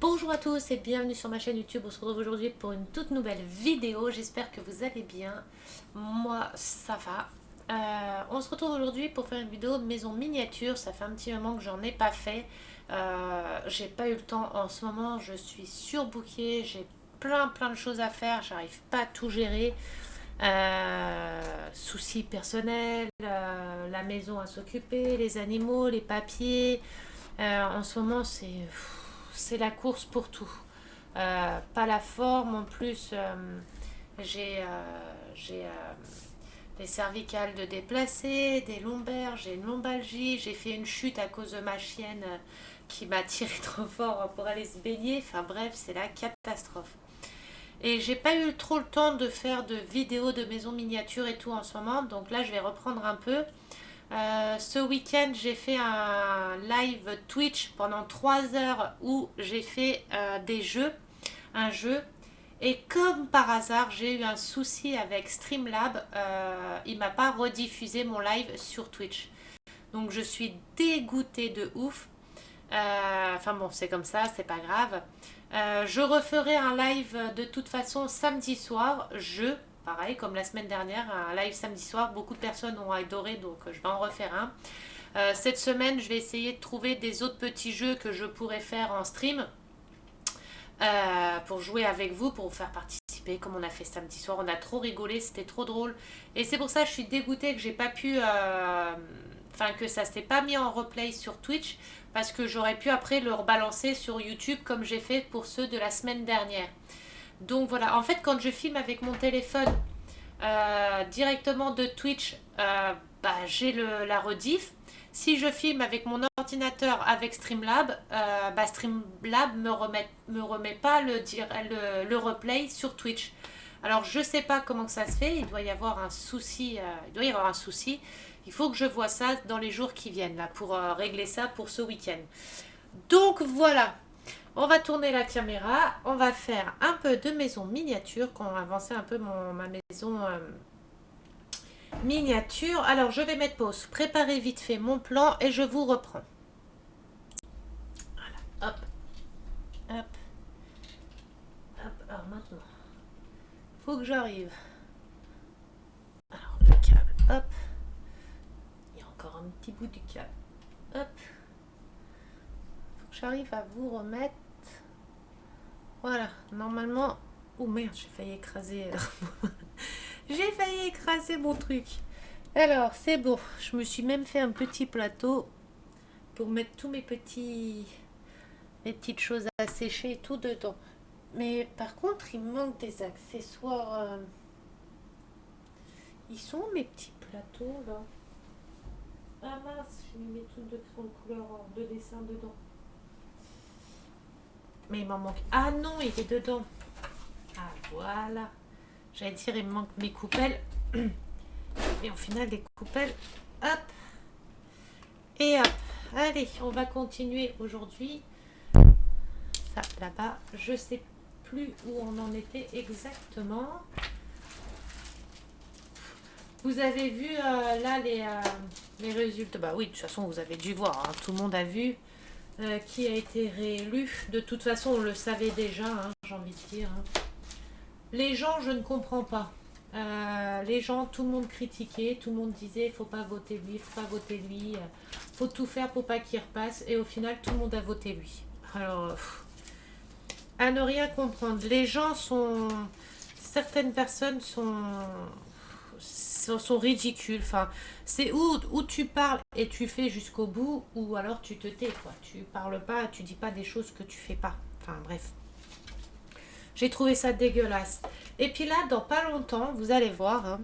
Bonjour à tous et bienvenue sur ma chaîne YouTube. On se retrouve aujourd'hui pour une toute nouvelle vidéo. J'espère que vous allez bien. Moi, ça va. On se retrouve aujourd'hui pour faire une vidéo maison miniature. Ça fait un petit moment que j'en ai pas fait. J'ai pas eu le temps en ce moment. Je suis surbookée. J'ai plein de choses à faire. J'arrive pas à tout gérer. Soucis personnels, la maison à s'occuper, les animaux, les papiers. En ce moment, c'est la course pour tout. Pas la forme, en plus, j'ai des cervicales de déplacer, des lombaires, j'ai une lombalgie, j'ai fait une chute à cause de ma chienne qui m'a tiré trop fort pour aller se baigner. Enfin bref, c'est la catastrophe. Et j'ai pas eu trop le temps de faire de vidéos de maison miniature et tout en ce moment, donc là je vais reprendre un peu. Ce week-end, j'ai fait un live Twitch pendant 3 heures où j'ai fait un jeu. Et comme par hasard, j'ai eu un souci avec Streamlab. Il m'a pas rediffusé mon live sur Twitch. Donc je suis dégoûtée de ouf. Enfin bon, c'est comme ça, c'est pas grave. Je referai un live de toute façon samedi soir. Pareil, comme la semaine dernière, un live samedi soir. Beaucoup de personnes ont adoré, donc je vais en refaire un. Cette semaine, je vais essayer de trouver des autres petits jeux que je pourrais faire en stream pour jouer avec vous, pour vous faire participer, comme on a fait samedi soir. On a trop rigolé, c'était trop drôle. Et c'est pour ça que je suis dégoûtée que j'ai pas pu. Enfin, que ça s'est pas mis en replay sur Twitch, parce que j'aurais pu après le rebalancer sur YouTube comme j'ai fait pour ceux de la semaine dernière. Donc voilà, en fait, quand je filme avec mon téléphone directement de Twitch, j'ai la rediff. Si je filme avec mon ordinateur avec Streamlab, Streamlab me remet pas le replay sur Twitch. Alors je sais pas comment ça se fait, il doit y avoir un souci. Il faut que je vois ça dans les jours qui viennent là pour régler ça pour ce week-end. Donc voilà, on va tourner la caméra, on va faire un peu de maison miniature, quand on va avancer un peu ma maison miniature. Alors je vais mettre pause, préparer vite fait mon plan et je vous reprends. Voilà, hop, hop, hop. Alors maintenant, faut que j'arrive. Alors le câble, hop. Il y a encore un petit bout du câble, hop. Faut que j'arrive à vous remettre. Voilà, normalement. Oh merde, j'ai failli écraser. J'ai failli écraser mon truc. Alors, c'est bon. Je me suis même fait un petit plateau pour mettre tous mes petites choses à sécher et tout dedans. Mais par contre, il me manque des accessoires. Ils sont où mes petits plateaux là? Ah mince, j'ai mis mes trucs de crayon de couleur de dessin dedans. Mais il m'en manque. Ah non, il est dedans. Ah voilà. J'allais dire, il me manque mes coupelles. Et au final, les coupelles, hop. Et hop. Allez, on va continuer aujourd'hui. Ça, là-bas, je sais plus où on en était exactement. Vous avez vu là les résultats. Bah oui, de toute façon, vous avez dû voir. Hein. Tout le monde a vu qui a été réélu. De toute façon, on le savait déjà, hein, j'ai envie de dire. Hein. Les gens, je ne comprends pas. Les gens, tout le monde critiquait, tout le monde disait faut pas voter lui, faut pas voter lui, faut tout faire pour pas qu'il repasse. Et au final, tout le monde a voté lui. Alors, à ne rien comprendre. Les gens sont... Certaines personnes sont ridicules. Enfin, c'est où tu parles et tu fais jusqu'au bout, ou alors tu te tais, quoi. Tu parles pas, tu dis pas des choses que tu fais pas. Enfin, bref. J'ai trouvé ça dégueulasse. Et puis là, dans pas longtemps, vous allez voir, hein,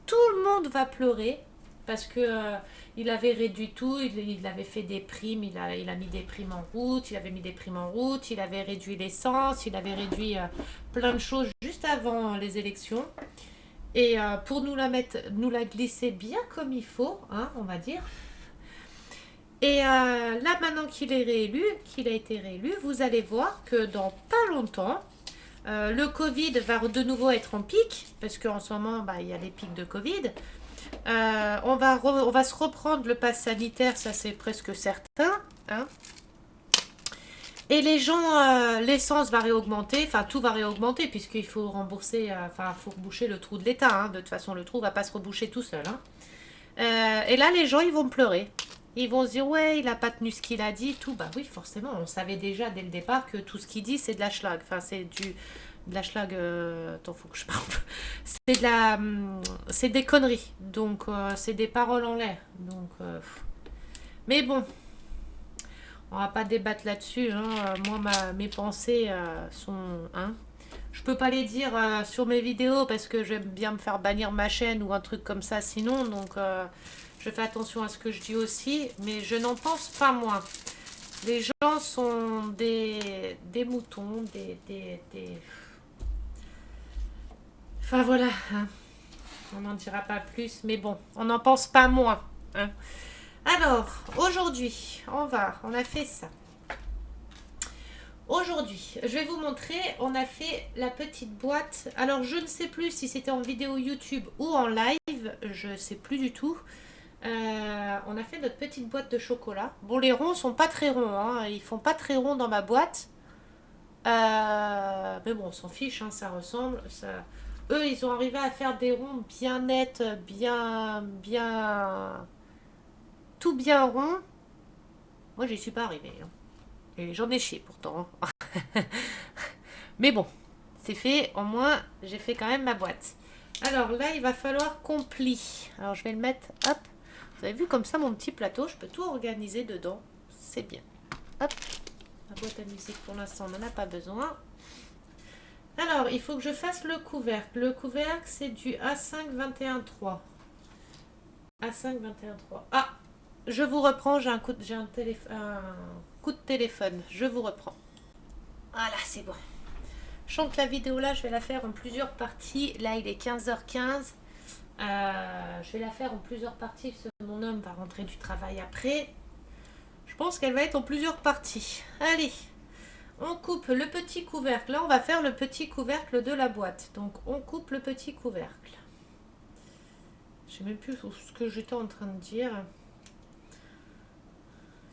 tout le monde va pleurer parce que il avait réduit tout, il avait fait des primes, il a mis des primes en route, il avait mis des primes en route, il avait réduit l'essence, il avait réduit plein de choses juste avant les élections. Et pour nous la glisser bien comme il faut, hein, on va dire. Et là, maintenant qu'il a été réélu, vous allez voir que dans pas longtemps, le Covid va de nouveau être en pic, parce qu'en ce moment, il y a des pics de Covid. On va se reprendre le pass sanitaire, ça c'est presque certain. Hein. Et les gens, l'essence va réaugmenter, enfin tout va réaugmenter puisqu'il faut rembourser, enfin il faut boucher le trou de l'État, hein. De toute façon le trou va pas se reboucher tout seul, hein. Et là les gens ils vont pleurer. Ils vont se dire ouais il a pas tenu ce qu'il a dit, tout. Bah oui forcément, on savait déjà dès le départ que tout ce qu'il dit c'est de la schlag. Enfin c'est de la schlag, attends faut que je parle. C'est de la, c'est des conneries. Donc c'est des paroles en l'air. Donc, mais bon, on va pas débattre là-dessus, hein. Moi, mes pensées sont... Hein. Je peux pas les dire sur mes vidéos parce que j'aime bien me faire bannir ma chaîne ou un truc comme ça sinon. Donc, je fais attention à ce que je dis aussi. Mais je n'en pense pas moins. Les gens sont des moutons, Enfin, voilà. Hein. On n'en dira pas plus. Mais bon, on n'en pense pas moins. Hein. Alors, aujourd'hui, on a fait ça. Aujourd'hui, je vais vous montrer, on a fait la petite boîte. Alors, je ne sais plus si c'était en vidéo YouTube ou en live, je ne sais plus du tout. On a fait notre petite boîte de chocolat. Bon, les ronds sont pas très ronds, hein. Ils font pas très ronds dans ma boîte. Mais bon, on s'en fiche, hein, ça ressemble. Ça... Eux, ils ont arrivé à faire des ronds bien nets, tout bien rond. Moi, j'y suis pas arrivée, hein. Et j'en ai chié pourtant, hein. Mais bon, c'est fait. Au moins, j'ai fait quand même ma boîte. Alors là, il va falloir qu'on plie. Alors, je vais le mettre, hop. Vous avez vu comme ça mon petit plateau, je peux tout organiser dedans. C'est bien. Hop. La boîte à musique, pour l'instant, on n'en a pas besoin. Alors, il faut que je fasse le couvercle. Le couvercle, c'est du A5 21.3. A5 21.3. Ah, je vous reprends, j'ai un coup de téléphone. Je vous reprends. Voilà, c'est bon. Je sens que la vidéo là, je vais la faire en plusieurs parties. Là, il est 15h15. Je vais la faire en plusieurs parties parce que mon homme va rentrer du travail après. Je pense qu'elle va être en plusieurs parties. Allez, on coupe le petit couvercle. Là, on va faire le petit couvercle de la boîte. Donc, on coupe le petit couvercle. Je ne sais même plus ce que j'étais en train de dire.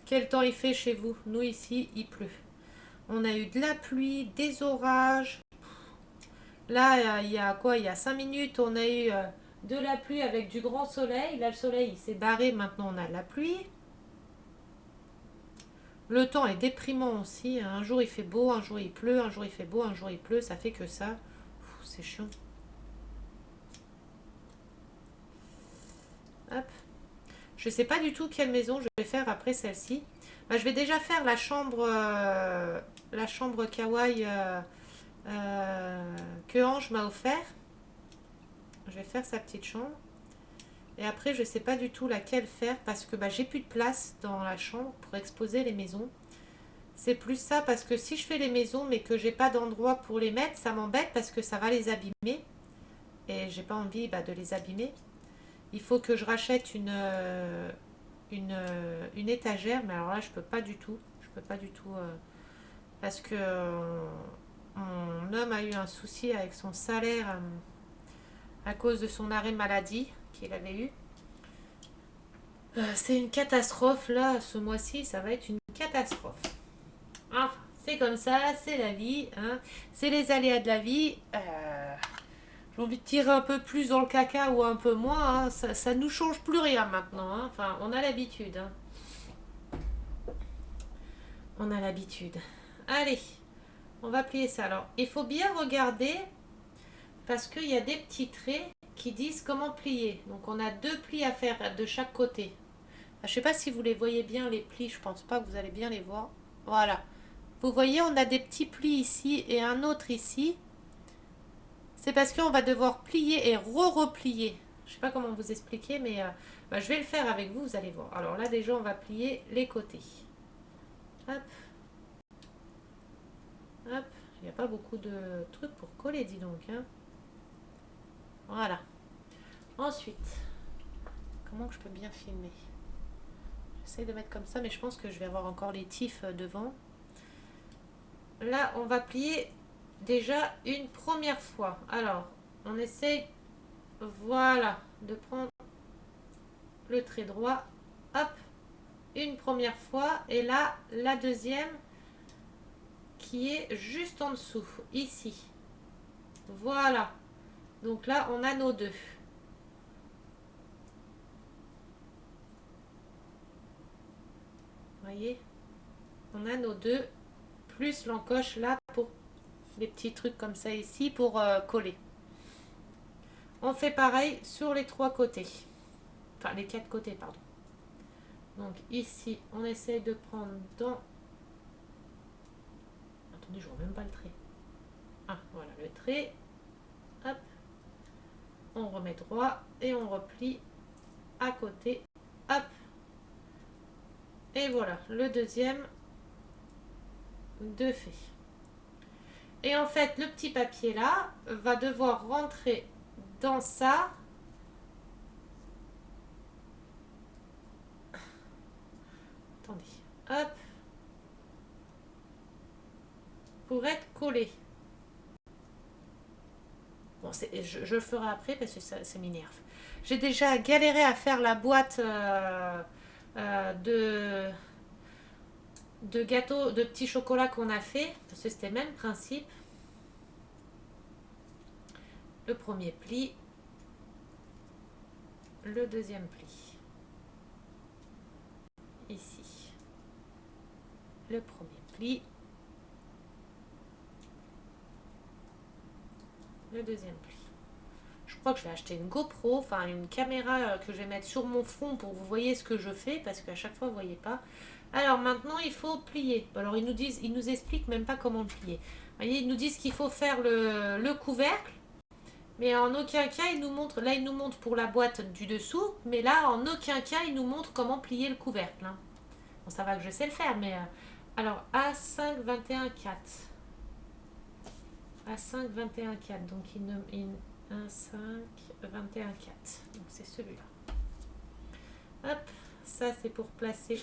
Quel temps il fait chez vous? Nous, ici, il pleut. On a eu de la pluie, des orages. Là, il y a quoi? Il y a 5 minutes, on a eu de la pluie avec du grand soleil. Là, le soleil, il s'est barré. Maintenant, on a de la pluie. Le temps est déprimant aussi. Un jour, il fait beau, un jour, il pleut, un jour, il fait beau, un jour, il pleut. Ça fait que ça. C'est chiant. Hop. Je sais pas du tout quelle maison je vais faire après celle-ci. Bah, je vais déjà faire la chambre kawaii que Ange m'a offert. Je vais faire sa petite chambre. Et après, je sais pas du tout laquelle faire parce que bah, j'ai plus de place dans la chambre pour exposer les maisons. C'est plus ça parce que si je fais les maisons mais que j'ai pas d'endroit pour les mettre, ça m'embête parce que ça va les abîmer. Et j'ai pas envie bah, de les abîmer. Il faut que je rachète une étagère, mais alors là, je peux pas du tout. Je peux pas du tout parce que mon homme a eu un souci avec son salaire à cause de son arrêt maladie qu'il avait eu. C'est une catastrophe là, ce mois-ci, ça va être une catastrophe. Enfin, c'est comme ça, c'est la vie, hein. C'est les aléas de la vie. J'ai envie de tirer un peu plus dans le caca ou un peu moins, hein. Ça nous change plus rien maintenant, hein. Enfin, on a l'habitude, hein. On a l'habitude. Allez, on va plier ça. Alors, il faut bien regarder parce qu'il y a des petits traits qui disent comment plier. Donc, on a 2 plis à faire de chaque côté. Je ne sais pas si vous les voyez bien, les plis. Je pense pas que vous allez bien les voir. Voilà. Vous voyez, on a des petits plis ici et un autre ici. C'est parce qu'on va devoir plier et replier. Je ne sais pas comment vous expliquer, mais bah, je vais le faire avec vous, vous allez voir. Alors là, déjà, on va plier les côtés. Hop. Hop. Il n'y a pas beaucoup de trucs pour coller, dis donc, hein. Voilà. Ensuite, comment je peux bien filmer? J'essaie de mettre comme ça, mais je pense que je vais avoir encore les tifs devant. Là, on va plier déjà une première fois. Alors, on essaye, voilà, de prendre le trait droit. Hop, une première fois. Et là, la deuxième, qui est juste en dessous, ici. Voilà. Donc là, on a nos deux. Vous voyez? On a nos deux, plus l'encoche là pour les petits trucs comme ça ici pour coller. On fait pareil sur les 3 côtés. Enfin, les 4 côtés, pardon. Donc ici, on essaye de prendre dans... Attendez, je vois même pas le trait. Ah, voilà le trait. Hop. On remet droit et on replie à côté. Hop. Et voilà, le deuxième de fait. Et en fait, le petit papier là va devoir rentrer dans ça. Attendez. Hop. Pour être collé. Bon, je le ferai après parce que ça m'énerve. J'ai déjà galéré à faire la boîte de gâteaux, de petits chocolats qu'on a fait. Parce que c'était le même principe. Le premier pli. Le deuxième pli. Ici. Le premier pli. Le deuxième pli. Je crois que je vais acheter une GoPro, enfin une caméra que je vais mettre sur mon front pour que vous voyez ce que je fais, parce qu'à chaque fois vous voyez pas. Alors maintenant il faut plier. Alors ils nous expliquent même pas comment plier. Vous voyez, ils nous disent qu'il faut faire le couvercle, mais en aucun cas ils nous montrent. Là ils nous montrent pour la boîte du dessous, mais là en aucun cas ils nous montrent comment plier le couvercle. Hein. Bon, ça va que je sais le faire, mais alors A5 21 4. A5 21 4. Donc 1, 5, 21, 4. Donc c'est celui-là. Hop, ça c'est pour placer.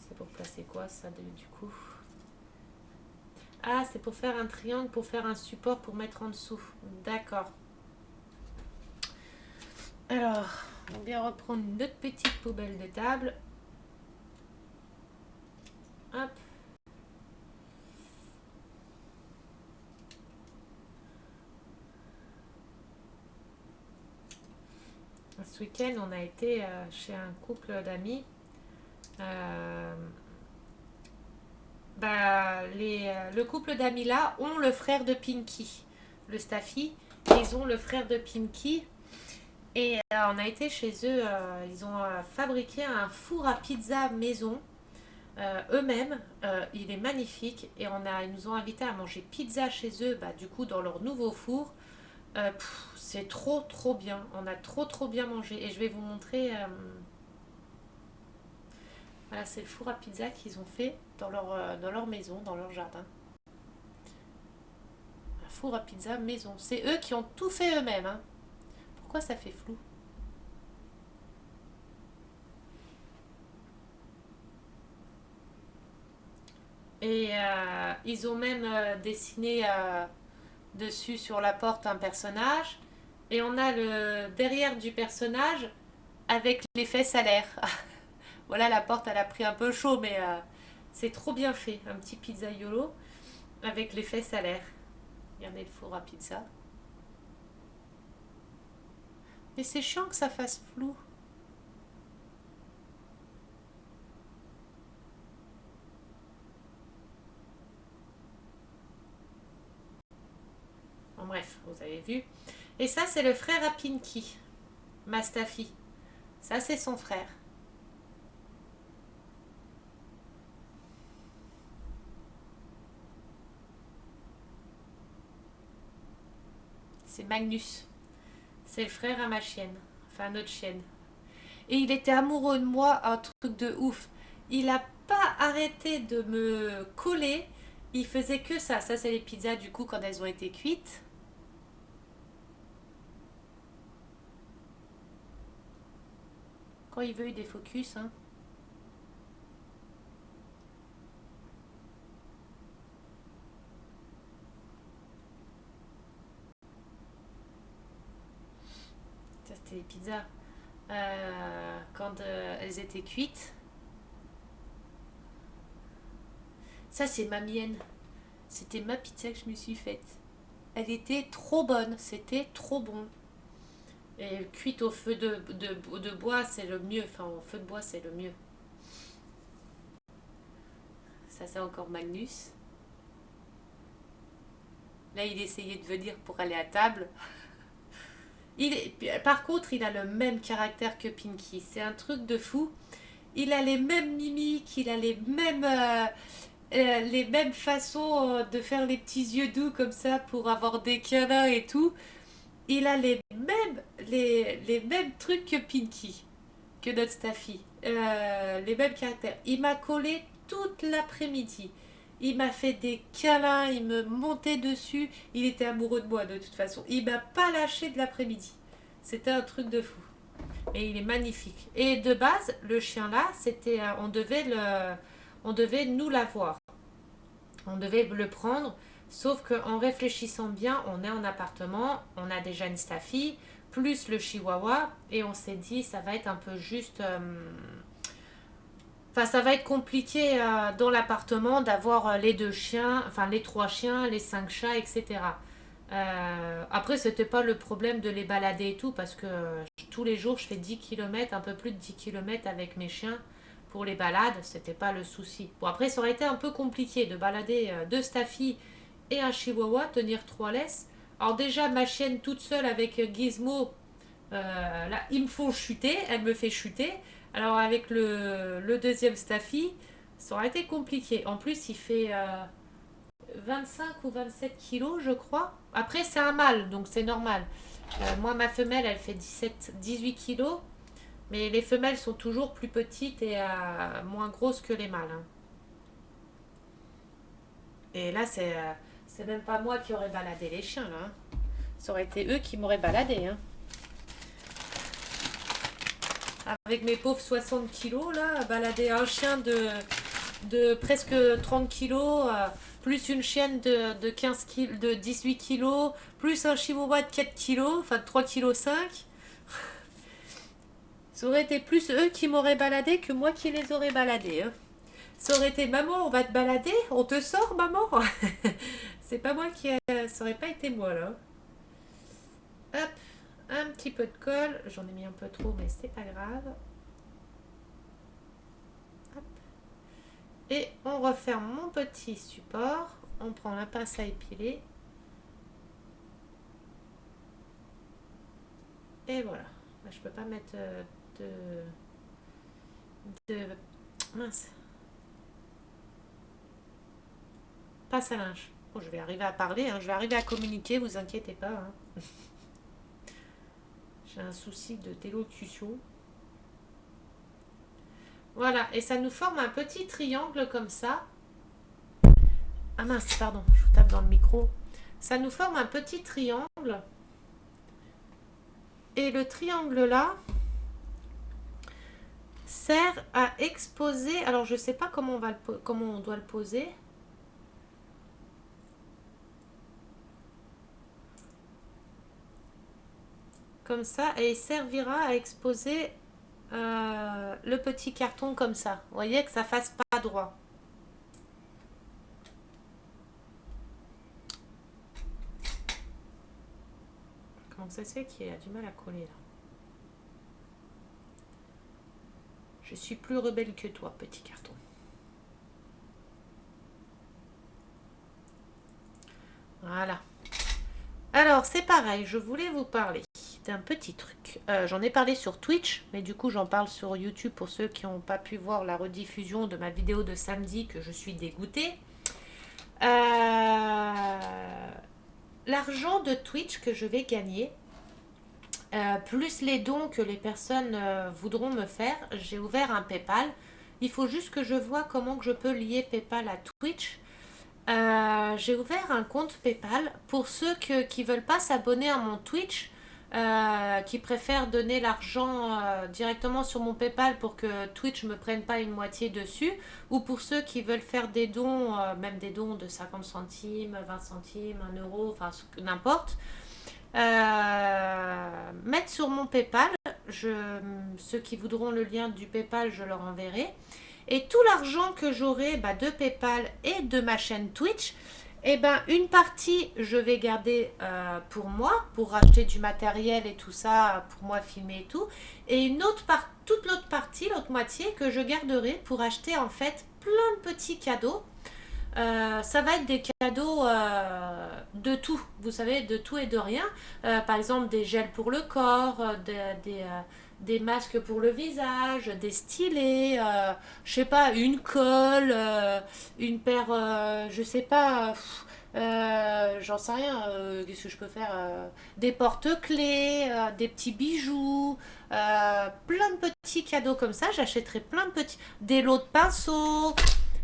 C'est pour placer quoi ça du coup? Ah, c'est pour faire un triangle, pour faire un support pour mettre en dessous. D'accord. Alors, on va bien reprendre notre petite poubelle de table. Hop. Ce week-end, on a été chez un couple d'amis. Le couple d'amis là ont le frère de Pinky, le Staffy. Ils ont le frère de Pinky. Et on a été chez eux. Ils ont fabriqué un four à pizza maison. Eux-mêmes, il est magnifique et ils nous ont invités à manger pizza chez eux, du coup dans leur nouveau four. C'est trop bien, on a trop bien mangé et je vais vous montrer. Voilà, c'est le four à pizza qu'ils ont fait dans leur maison, dans leur jardin. Un four à pizza maison, c'est eux qui ont tout fait eux-mêmes. Hein. Pourquoi ça fait flou? Et ils ont même dessiné dessus sur la porte un personnage. Et on a le derrière du personnage avec les fesses à l'air. Voilà, la porte, elle a pris un peu chaud, mais c'est trop bien fait. Un petit pizzaiolo avec les fesses à l'air. Regardez le four à pizza. Mais c'est chiant que ça fasse flou. Bon, bref, vous avez vu. Et ça, c'est le frère à Pinky, Mastafi. Ça, c'est son frère. C'est Magnus. C'est le frère à ma chienne. Enfin, notre chienne. Et il était amoureux de moi, un truc de ouf. Il a pas arrêté de me coller. Il faisait que ça. Ça, c'est les pizzas, du coup, quand elles ont été cuites. Quand il veut, il défocus. Hein. Ça, c'était les pizzas. quand elles étaient cuites. Ça, c'est ma mienne. C'était ma pizza que je me suis faite. Elle était trop bonne, c'était trop bon. Et cuite au feu de bois, c'est le mieux. Enfin, au feu de bois, c'est le mieux. Ça, c'est encore Magnus. Là, il essayait de venir pour aller à table. Par contre, il a le même caractère que Pinky. C'est un truc de fou. Il a les mêmes mimiques, il a les mêmes façons de faire les petits yeux doux comme ça pour avoir des câlins et tout. Il a les mêmes trucs que Pinky, que notre Staffy. Les mêmes caractères. Il m'a collé toute l'après-midi. Il m'a fait des câlins, il me montait dessus. Il était amoureux de moi de toute façon. Il m'a pas lâché de l'après-midi. C'était un truc de fou. Et il est magnifique. Et de base, le chien là, c'était, on devait nous l'avoir. On devait le prendre. Sauf qu'en réfléchissant bien, on est en appartement, on a déjà une Staffy, plus le chihuahua, et on s'est dit, ça va être un peu juste. Enfin, ça va être compliqué dans l'appartement d'avoir les deux chiens, enfin les trois chiens, les cinq chats, etc. Après, c'était pas le problème de les balader et tout, parce que tous les jours, je fais 10 kilomètres, un peu plus de 10 kilomètres avec mes chiens pour les balades, c'était pas le souci. Bon, après, ça aurait été un peu compliqué de balader deux Staffy et un chihuahua, tenir trois laisses. Alors, déjà, ma chienne toute seule avec Gizmo, là, il me faut chuter, elle me fait chuter. Alors, avec le deuxième Staffy, ça aurait été compliqué. En plus, il fait 25 ou 27 kilos, je crois. Après, c'est un mâle, donc c'est normal. Moi, ma femelle, elle fait 18 kilos. Mais les femelles sont toujours plus petites et moins grosses que les mâles, hein. Et là, c'est même pas moi qui aurais baladé les chiens, là, hein. Ça aurait été eux qui m'auraient baladé, hein. Avec mes pauvres 60 kilos, là, balader un chien de presque 30 kilos, plus une chienne de 15 kilos, de 18 kilos, plus un chihuahua de 4 kilos, enfin de 3 kilos 5. Ça aurait été plus eux qui m'auraient baladé que moi qui les aurais baladés, hein. Ça aurait été maman, on va te balader, on te sort maman. C'est pas moi qui. Ça aurait pas été moi là. Hop, un petit peu de colle. J'en ai mis un peu trop, mais c'est pas grave. Hop. Et on referme mon petit support. On prend la pince à épiler. Et voilà. Là, je peux pas mettre de. Mince. Passe à linge. Bon, je vais arriver à parler, hein. Je vais arriver à communiquer, vous inquiétez pas, hein. J'ai un souci de d'élocution. Voilà, et ça nous forme un petit triangle comme ça. Ah mince, pardon, je vous tape dans le micro. Ça nous forme un petit triangle. Et le triangle là sert à exposer. Alors je sais pas comment on doit le poser. Comme ça, et il servira à exposer le petit carton comme ça. Vous voyez que ça fasse pas droit. Comment ça se fait qu'il a du mal à coller là? Je suis plus rebelle que toi, petit carton. Voilà. Alors, c'est pareil, je voulais vous parler d'un petit truc. J'en ai parlé sur Twitch, mais du coup, j'en parle sur YouTube pour ceux qui n'ont pas pu voir la rediffusion de ma vidéo de samedi, que je suis dégoûtée. L'argent de Twitch que je vais gagner, plus les dons que les personnes voudront me faire, j'ai ouvert un PayPal. Il faut juste que je vois comment que je peux lier PayPal à Twitch. J'ai ouvert un compte PayPal pour ceux qui veulent pas s'abonner à mon Twitch, qui préfèrent donner l'argent directement sur mon PayPal pour que Twitch me prenne pas une moitié dessus, ou pour ceux qui veulent faire des dons, même des dons de 50 centimes, 20 centimes, 1 euro, enfin n'importe. mettre sur mon PayPal. Ceux qui voudront le lien du PayPal, je leur enverrai. Et tout l'argent que j'aurai de PayPal et de ma chaîne Twitch, eh ben, une partie, je vais garder pour moi, pour acheter du matériel et tout ça, pour moi filmer et tout. Et toute l'autre partie, l'autre moitié, que je garderai pour acheter en fait plein de petits cadeaux. Ça va être des cadeaux de tout, vous savez, de tout et de rien. Par exemple, des gels pour le corps, des masques pour le visage, des stylés, je sais pas, une colle, une paire, je sais pas, j'en sais rien, qu'est-ce que je peux faire, des porte-clés, des petits bijoux, plein de petits cadeaux comme ça. J'achèterai plein de petits, des lots de pinceaux.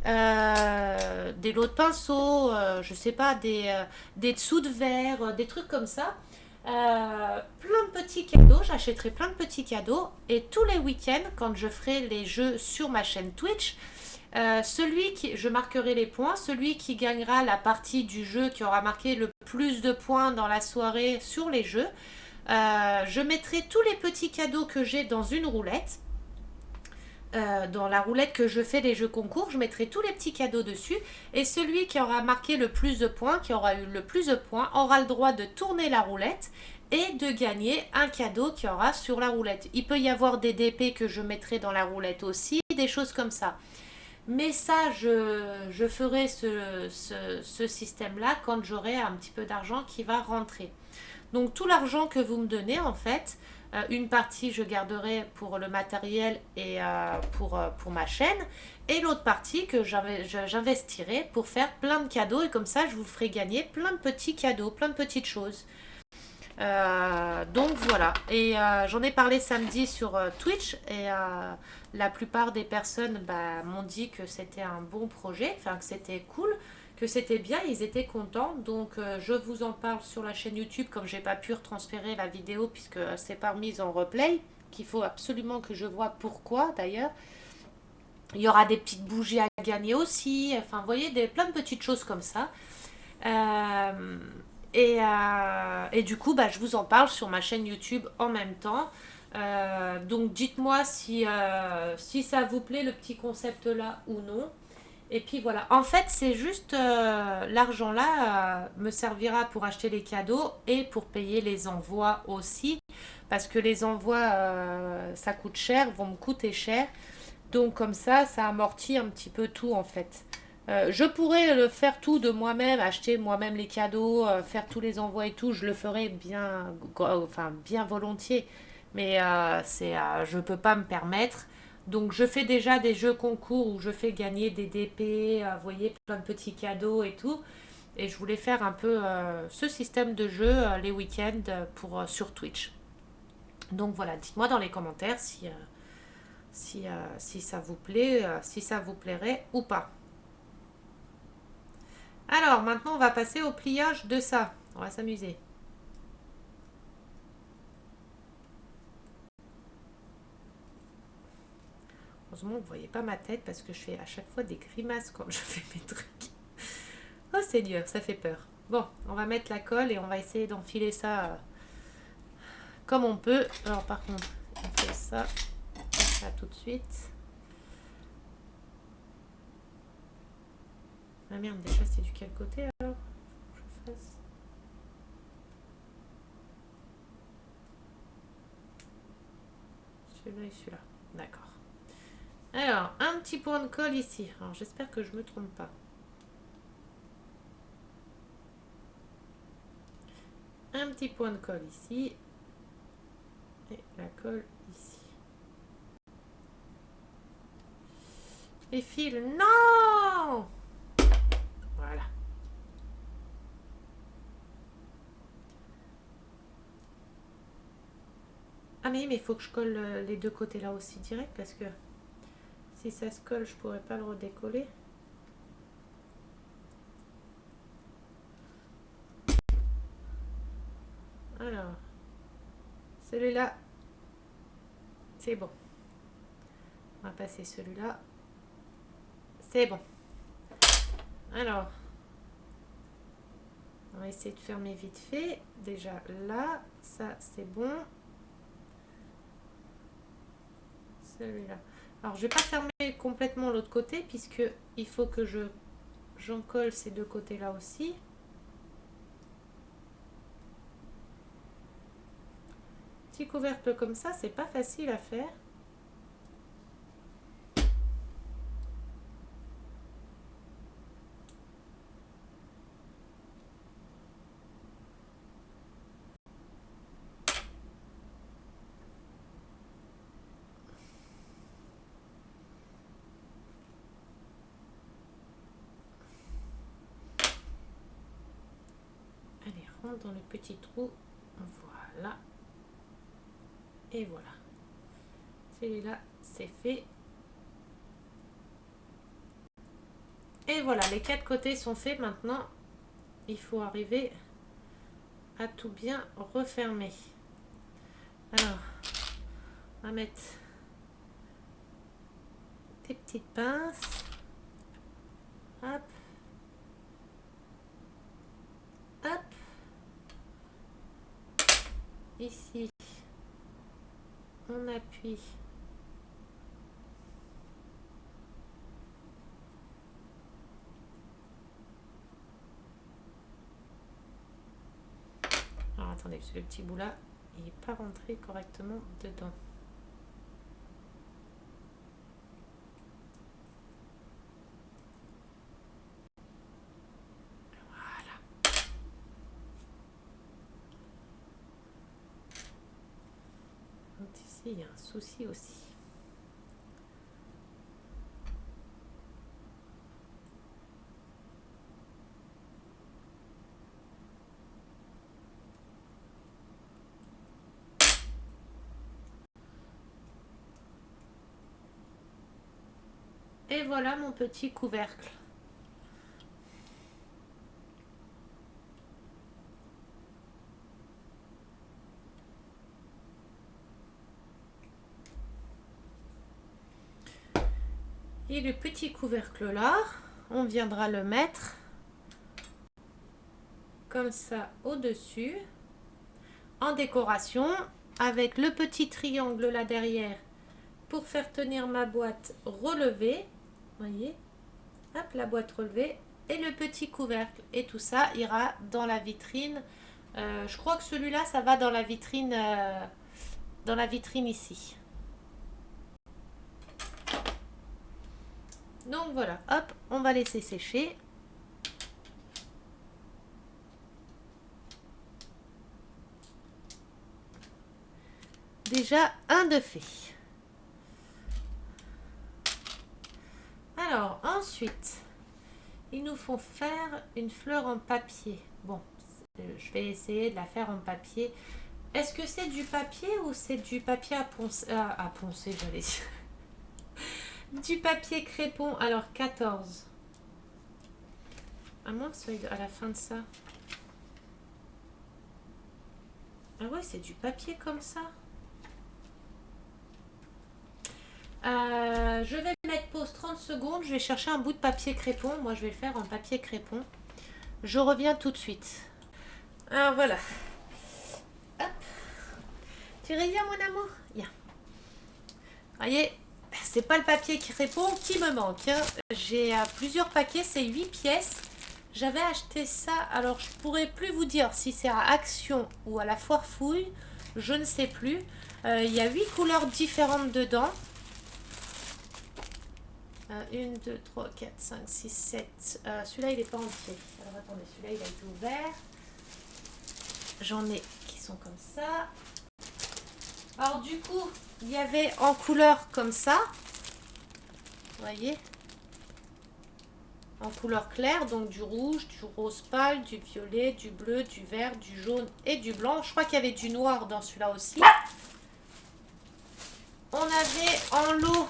Des lots de pinceaux, je sais pas, des dessous de verre, des trucs comme ça. Plein de petits cadeaux, j'achèterai plein de petits cadeaux et tous les week-ends, quand je ferai les jeux sur ma chaîne Twitch, je marquerai les points, celui qui gagnera la partie du jeu qui aura marqué le plus de points dans la soirée sur les jeux, je mettrai tous les petits cadeaux que j'ai dans une roulette. Dans la roulette que je fais des jeux concours, je mettrai tous les petits cadeaux dessus et celui qui aura marqué le plus de points, qui aura eu le plus de points, aura le droit de tourner la roulette et de gagner un cadeau qu'il y aura sur la roulette. Il peut y avoir des DP que je mettrai dans la roulette aussi, des choses comme ça. Mais ça, je ferai ce système-là quand j'aurai un petit peu d'argent qui va rentrer. Donc tout l'argent que vous me donnez, en fait, une partie je garderai pour le matériel et pour ma chaîne, et l'autre partie que j'investirai pour faire plein de cadeaux, et comme ça je vous ferai gagner plein de petits cadeaux, plein de petites choses. Donc voilà, et j'en ai parlé samedi sur Twitch, et la plupart des personnes m'ont dit que c'était un bon projet, enfin que c'était cool, que c'était bien, ils étaient contents. Donc je vous en parle sur la chaîne YouTube, comme j'ai pas pu retransférer la vidéo puisque c'est pas mise en replay, qu'il faut absolument que je vois pourquoi d'ailleurs. Il y aura des petites bougies à gagner aussi, enfin vous voyez, plein de petites choses comme ça. Euh, et du coup, je vous en parle sur ma chaîne YouTube en même temps. Donc dites-moi si ça vous plaît le petit concept là ou non. Et puis voilà, en fait c'est juste l'argent là me servira pour acheter les cadeaux et pour payer les envois aussi. Parce que les envois ça coûte cher, vont me coûter cher. Donc comme ça amortit un petit peu tout en fait. Je pourrais le faire tout de moi-même, acheter moi-même les cadeaux, faire tous les envois et tout, je le ferais bien volontiers. Mais je peux pas me permettre. Donc je fais déjà des jeux concours où je fais gagner des DP, vous voyez, plein de petits cadeaux et tout. Et je voulais faire un peu ce système de jeu les week-ends sur Twitch. Donc voilà, dites-moi dans les commentaires si ça vous plaît, si ça vous plairait ou pas. Alors, maintenant, on va passer au pliage de ça. On va s'amuser. Heureusement, vous ne voyez pas ma tête parce que je fais à chaque fois des grimaces quand je fais mes trucs. Oh Seigneur, ça fait peur. Bon, on va mettre la colle et on va essayer d'enfiler ça comme on peut. Alors, par contre, on fait ça. Ça tout de suite. Ah merde, déjà, c'est du quel côté alors? Je fasse. Celui-là et celui-là. D'accord. Alors, un petit point de colle ici. Alors, j'espère que je me trompe pas. Un petit point de colle ici. Et la colle ici. Les fils, non! Voilà. Ah mais il faut que je colle les deux côtés là aussi direct parce que si ça se colle, je pourrais pas le redécoller. Alors, celui-là, c'est bon. On va passer celui-là. C'est bon. Alors, On va essayer de fermer vite fait. Déjà là, ça c'est bon. Celui-là. Alors je vais pas fermer complètement l'autre côté puisque il faut que j'en colle ces deux côtés là aussi. Petit couvercle comme ça, c'est pas facile à faire. Allez, rentre dans le petit trou. Voilà. Et voilà. Celui-là, c'est fait. Et voilà, les 4 côtés sont faits. Maintenant, il faut arriver à tout bien refermer. Alors, on va mettre des petites pinces. Hop. Hop. Ici, on appuie. Alors attendez, parce que le petit bout là, il n'est pas rentré correctement dedans. Voilà. Donc ici, il y a un souci aussi. Et voilà mon petit couvercle. Et le petit couvercle là, on viendra le mettre comme ça au-dessus, en décoration, avec le petit triangle là derrière pour faire tenir ma boîte relevée. Voyez, hop, la boîte relevée et le petit couvercle. Et tout ça ira dans la vitrine. Je crois que celui-là, ça va dans la vitrine ici. Donc voilà, hop, on va laisser sécher. Déjà un de fait. Alors ensuite, il nous faut faire une fleur en papier. Bon, je vais essayer de la faire en papier. Est-ce que c'est du papier ou c'est du papier à poncer, j'allais dire. Du papier crépon, alors 14. À moins que ce soit à la fin de ça. Ah ouais, c'est du papier comme ça. Je vais mettre pause 30 secondes. Je vais chercher un bout de papier crépon. Moi, je vais le faire en papier crépon. Je reviens tout de suite. Alors voilà. Hop. Tu reviens, mon amour? Viens. Voyez, c'est pas le papier crépon qui me manque. Hein. J'ai plusieurs paquets, c'est 8 pièces. J'avais acheté ça. Alors, je pourrais plus vous dire si c'est à Action ou à la Foire Fouille. Je ne sais plus. Il y a 8 couleurs différentes dedans. 1, 2, 3, 4, 5, 6, 7. Celui-là, il n'est pas entier. Alors, attendez, celui-là, il a été ouvert. J'en ai qui sont comme ça. Alors, du coup, il y avait en couleur comme ça. Vous voyez? En couleur claire, donc du rouge, du rose pâle, du violet, du bleu, du vert, du jaune et du blanc. Je crois qu'il y avait du noir dans celui-là aussi. On avait en lot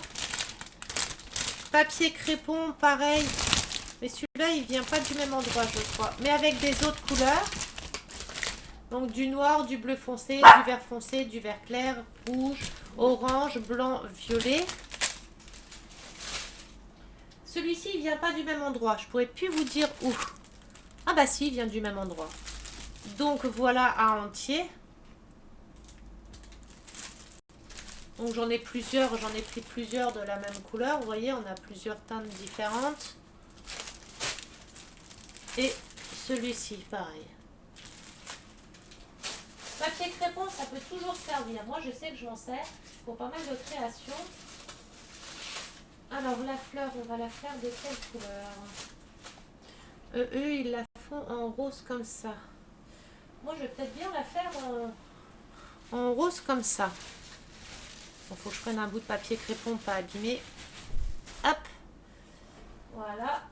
papier crépon, pareil. Mais celui-là, il vient pas du même endroit, je crois. Mais avec des autres couleurs. Donc du noir, du bleu foncé, du vert foncé, du vert clair, rouge, orange, blanc, violet. Celui-ci, il vient pas du même endroit. Je pourrais plus vous dire où. Ah bah si, il vient du même endroit. Donc voilà à entier. Donc j'en ai plusieurs, j'en ai pris plusieurs de la même couleur. Vous voyez, on a plusieurs teintes différentes. Et celui-ci, pareil. Papier crépon, ça peut toujours servir. Moi, je sais que je m'en sers pour pas mal de créations. Alors, la fleur, on va la faire de quelle couleur? Eux, ils la font en rose comme ça. Moi, je vais peut-être bien la faire en rose comme ça. Bon, faut que je prenne un bout de papier crépon pas abîmé. Hop. Voilà.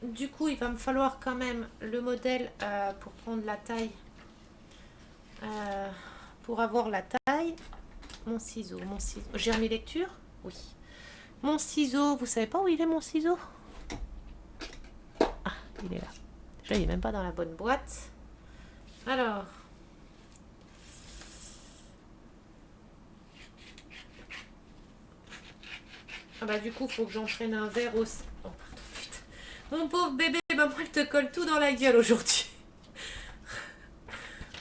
Du coup, il va me falloir quand même le modèle pour prendre la taille. Pour avoir la taille. Mon ciseau. J'ai remis lecture? Oui. Mon ciseau, vous savez pas où il est mon ciseau? Ah, il est là. Déjà, il est même pas dans la bonne boîte. Alors. Ah bah du coup, faut que j'enchaîne un verre aussi. Oh, pardon, putain. Mon pauvre bébé, maman, elle te colle tout dans la gueule aujourd'hui.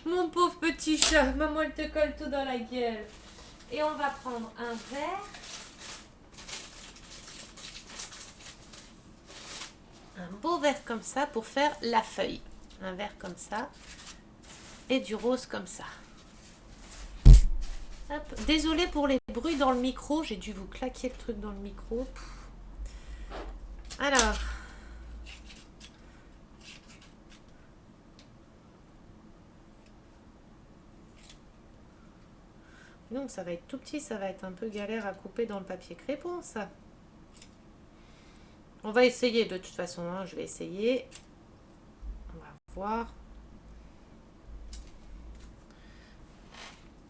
Mon pauvre petit chat, maman, elle te colle tout dans la gueule. Et on va prendre un verre. Un beau verre comme ça pour faire la feuille. Un verre comme ça. Et du rose comme ça. Hop. Désolée pour les bruits dans le micro. J'ai dû vous claquer le truc dans le micro. Alors. Donc ça va être tout petit. Ça va être un peu galère à couper dans le papier crépon, ça. On va essayer de toute façon. Hein. Je vais essayer. On va voir.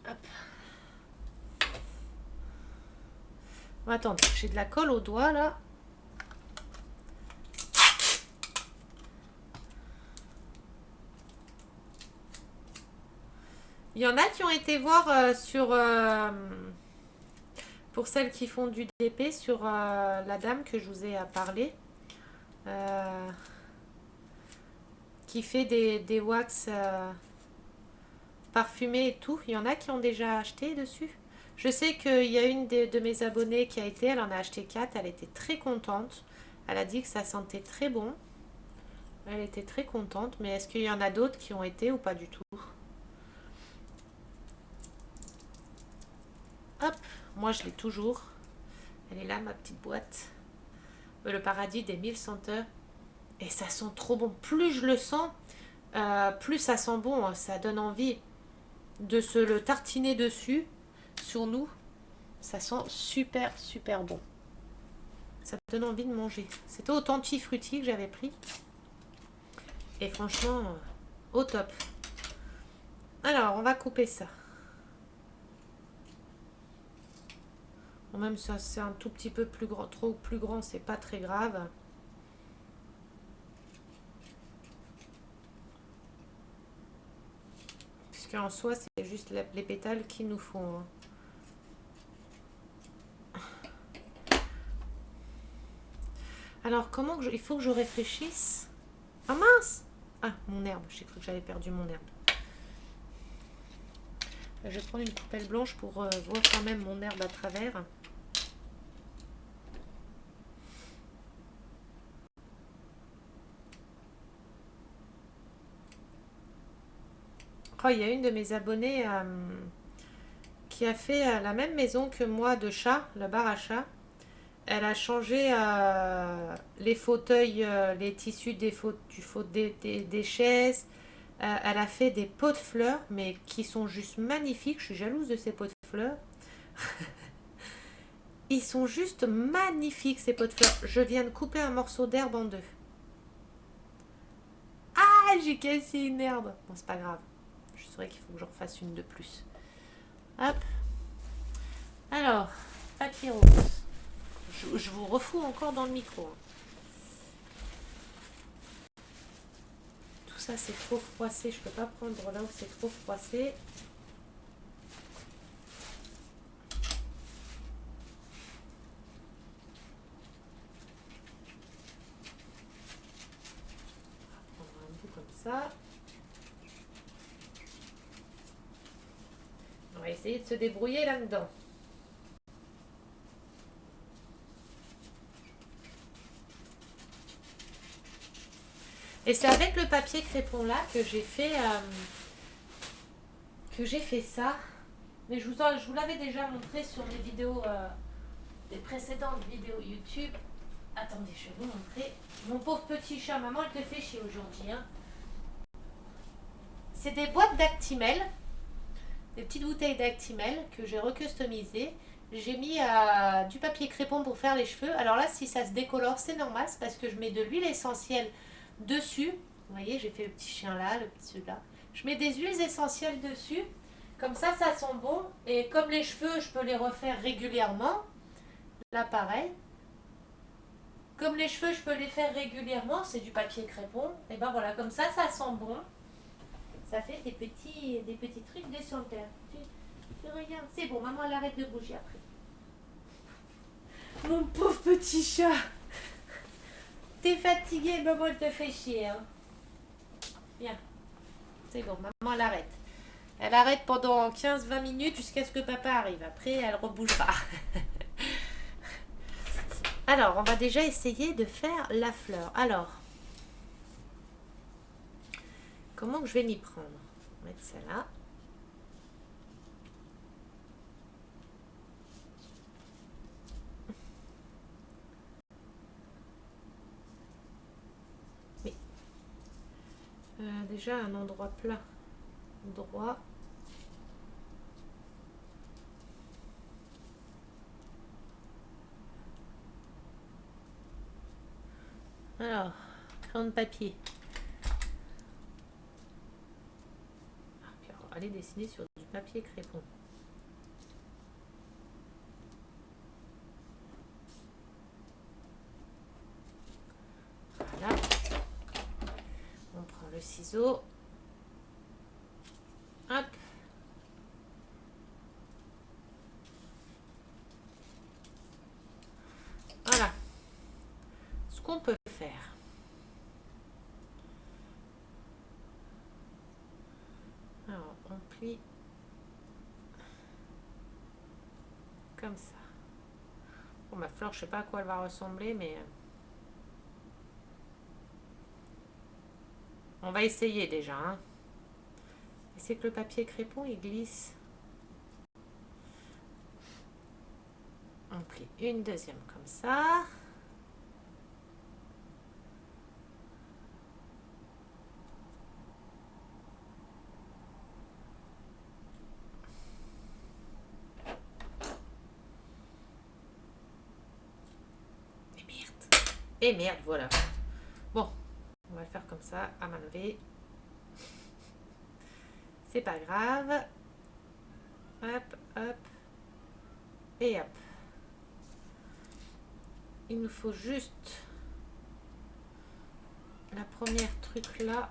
Hop. Attendez, j'ai de la colle au doigt là. Il y en a qui ont été voir sur... pour celles qui font du DP, sur la dame que je vous ai parlé. Qui fait des wax parfumés et tout. Il y en a qui ont déjà acheté dessus. Je sais qu'il y a une de mes abonnées qui a été, elle en a acheté 4, elle était très contente. Elle a dit que ça sentait très bon. Elle était très contente, mais est-ce qu'il y en a d'autres qui ont été ou pas du tout? Hop, moi je l'ai toujours. Elle est là, ma petite boîte. Le paradis des 1000 senteurs. Et ça sent trop bon. Plus je le sens, plus ça sent bon. Ça donne envie de se le tartiner dessus, sur nous. Ça sent super, super bon. Ça donne envie de manger. C'était au Tanti Frutti que j'avais pris. Et franchement, au top. Alors, on va couper ça. Bon, même ça, c'est un tout petit peu plus grand. Trop plus grand, c'est pas très grave. Puisqu'en soi, c'est juste les pétales qu'il nous font. Alors, comment il faut que je réfléchisse? Ah mince! Ah, mon herbe. J'ai cru que j'avais perdu mon herbe. Je vais prendre une coupelle blanche pour voir quand même mon herbe à travers. Oh, il y a une de mes abonnées qui a fait la même maison que moi de chat, le bar à chat. Elle a changé les fauteuils, les tissus des chaises. Elle a fait des pots de fleurs, mais qui sont juste magnifiques. Je suis jalouse de ces pots de fleurs. Ils sont juste magnifiques, ces pots de fleurs. Je viens de couper un morceau d'herbe en deux. Ah, j'ai cassé une herbe. Bon, c'est pas grave. Je saurais qu'il faut que j'en fasse une de plus. Hop. Alors, papier rose. Je vous refous encore dans le micro. Tout ça, c'est trop froissé. Je peux pas prendre là où c'est trop froissé. ça. On va essayer de se débrouiller là-dedans. Et c'est avec le papier crépon là que j'ai fait ça. Mais je vous l'avais déjà montré sur les vidéos, des précédentes vidéos YouTube. Attendez, je vais vous montrer. Mon pauvre petit chat, maman, elle te fait chier aujourd'hui. Hein. C'est des boîtes d'Actimel, des petites bouteilles d'Actimel que j'ai recustomisées. J'ai mis du papier crépon pour faire les cheveux. Alors là, si ça se décolore, c'est normal, c'est parce que je mets de l'huile essentielle dessus. Vous voyez, j'ai fait le petit chien là, le petit celui-là. Je mets des huiles essentielles dessus. Comme ça sent bon. Et comme les cheveux, je peux les refaire régulièrement. Là, pareil. Comme les cheveux, je peux les faire régulièrement. C'est du papier crépon. Et ben voilà, comme ça sent bon. Ça fait des petits trucs déchantaires. Tu regardes. C'est bon, maman, elle arrête de bouger après. Mon pauvre petit chat. T'es fatigué, maman, elle te fait chier. Hein. Viens. C'est bon, maman, elle arrête. Elle arrête pendant 15-20 minutes jusqu'à ce que papa arrive. Après, elle rebougera. Alors, on va déjà essayer de faire la fleur. Alors, comment que je vais m'y prendre? On va mettre ça là. Oui. Déjà, un endroit plat. Droit. Alors, crayon de papier. Puis on va aller dessiner sur du papier crépon. Voilà. On prend le ciseau. Hop. Voilà. Ce qu'on peut faire. Alors, on plie comme ça. Bon, ma fleur, je sais pas à quoi elle va ressembler, mais on va essayer déjà. Hein. Et c'est que le papier crépon, il glisse. On plie une deuxième comme ça. Et merde, voilà. Bon, on va le faire comme ça, à main levée. C'est pas grave. Hop, hop. Et hop. Il nous faut juste la première truc là.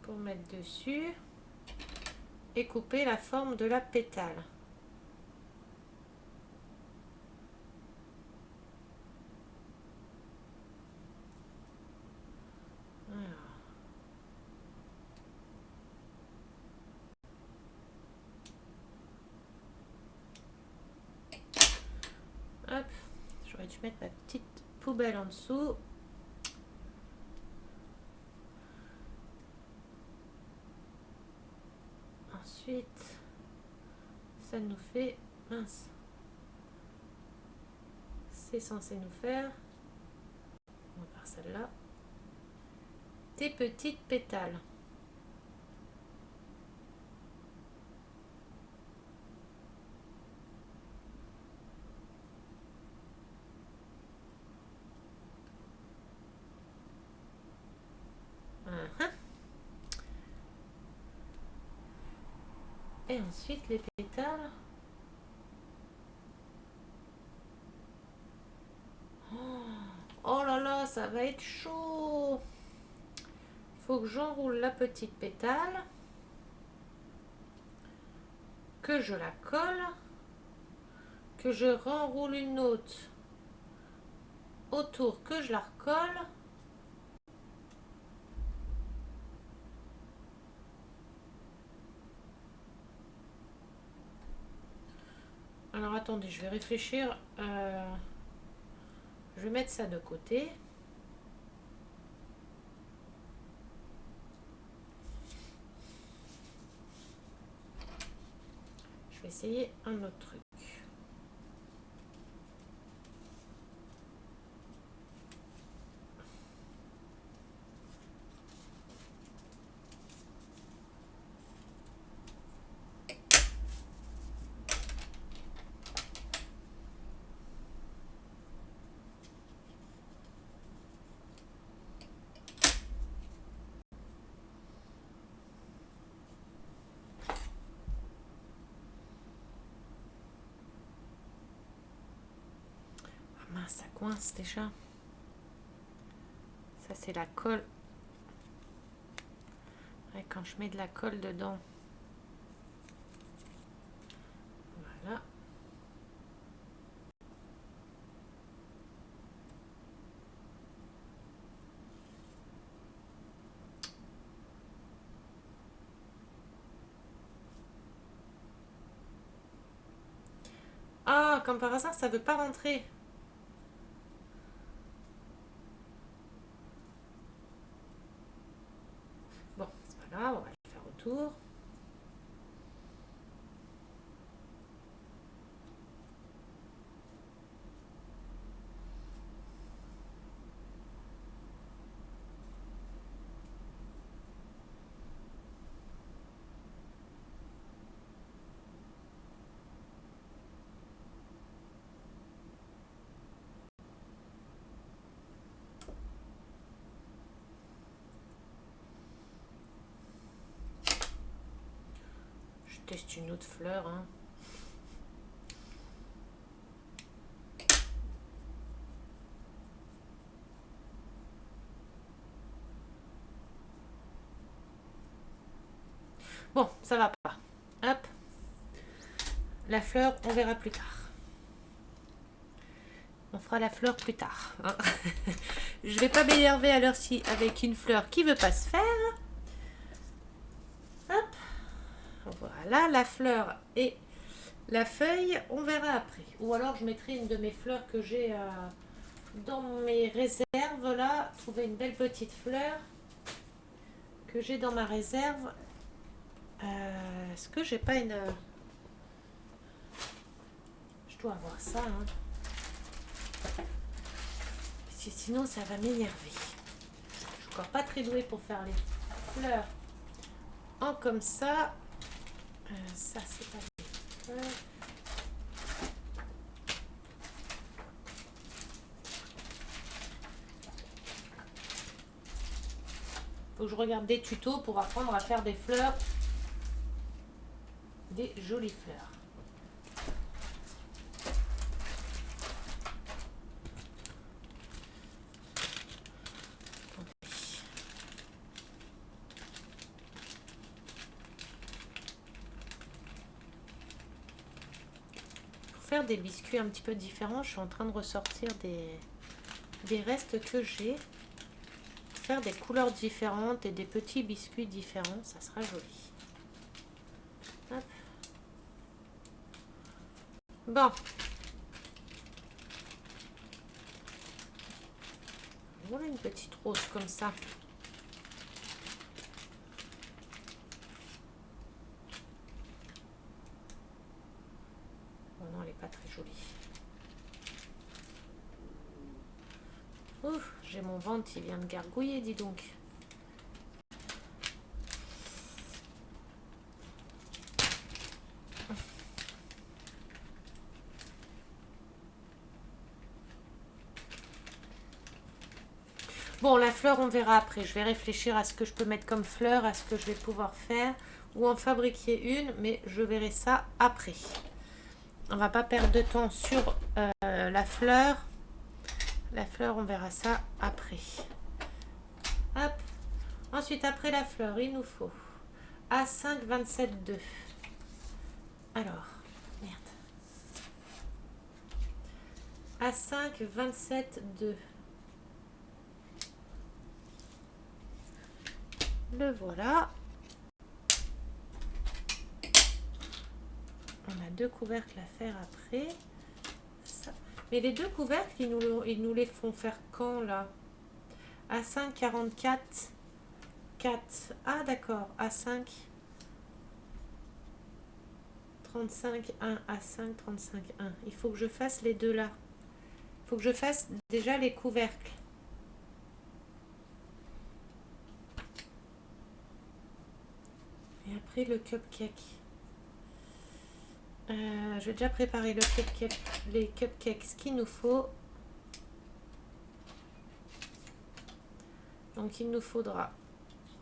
Pour mettre dessus et couper la forme de la pétale. Hop, j'aurais dû mettre ma petite poubelle en dessous. Ensuite, ça nous fait, mince, c'est censé nous faire, on va faire celle-là, des petites pétales. Et ensuite les pétales. Oh là là, ça va être chaud. Il faut que j'enroule la petite pétale. que je la colle, que je renroule une autre autour, que je la recolle. Alors attendez, je vais réfléchir. Je vais mettre ça de côté. Je vais essayer un autre truc. Ça coince déjà. Ça c'est la colle. Ouais, quand je mets de la colle dedans. Voilà. Ah, comme par hasard, ça veut pas rentrer. Bon, c'est pas grave, on va le faire autour. Je teste une autre fleur, hein. Bon, ça va pas. Hop. La fleur, on verra plus tard. On fera la fleur plus tard. Hein. Je vais pas m'énerver à l'heure-ci avec une fleur qui veut pas se faire. Hop. Voilà, la fleur et la feuille, on verra après. Ou alors je mettrai une de mes fleurs que j'ai dans mes réserves là. Trouver une belle petite fleur que j'ai dans ma réserve. Est-ce que j'ai pas une... Je dois avoir ça, hein. Parce que sinon ça va m'énerver. Je suis encore pas très douée pour faire les fleurs en comme ça. Ça c'est pas des fleurs. Faut que je regarde des tutos pour apprendre à faire des fleurs. Des jolies fleurs. Pour faire des biscuits un petit peu différents, je suis en train de ressortir des restes que j'ai. Faire des couleurs différentes et des petits biscuits différents, ça sera joli. Hop. Bon. Voilà une petite rose comme ça. Oh non, elle n'est pas très jolie. Ouf, j'ai mon ventre qui vient de gargouiller, dis donc. Bon, la fleur, on verra après. Je vais réfléchir à ce que je peux mettre comme fleur, à ce que je vais pouvoir faire ou en fabriquer une, mais je verrai ça après. On va pas perdre de temps sur la fleur. La fleur, on verra ça après. Hop. Ensuite, après la fleur, il nous faut A5 27 2. Alors, merde. A5, 27, 2. Le voilà. On a 2 couvercles à faire après. Ça. Mais les 2 couvercles, ils nous les font faire quand là? A5, 44, 4. Ah d'accord, A5, 35, 1, A5, 35, 1. Il faut que je fasse les deux là. Il faut que je fasse déjà les couvercles. Et après le cupcake. Je vais déjà préparer le cupcake, les cupcakes. Ce qu'il nous faut. Donc il nous faudra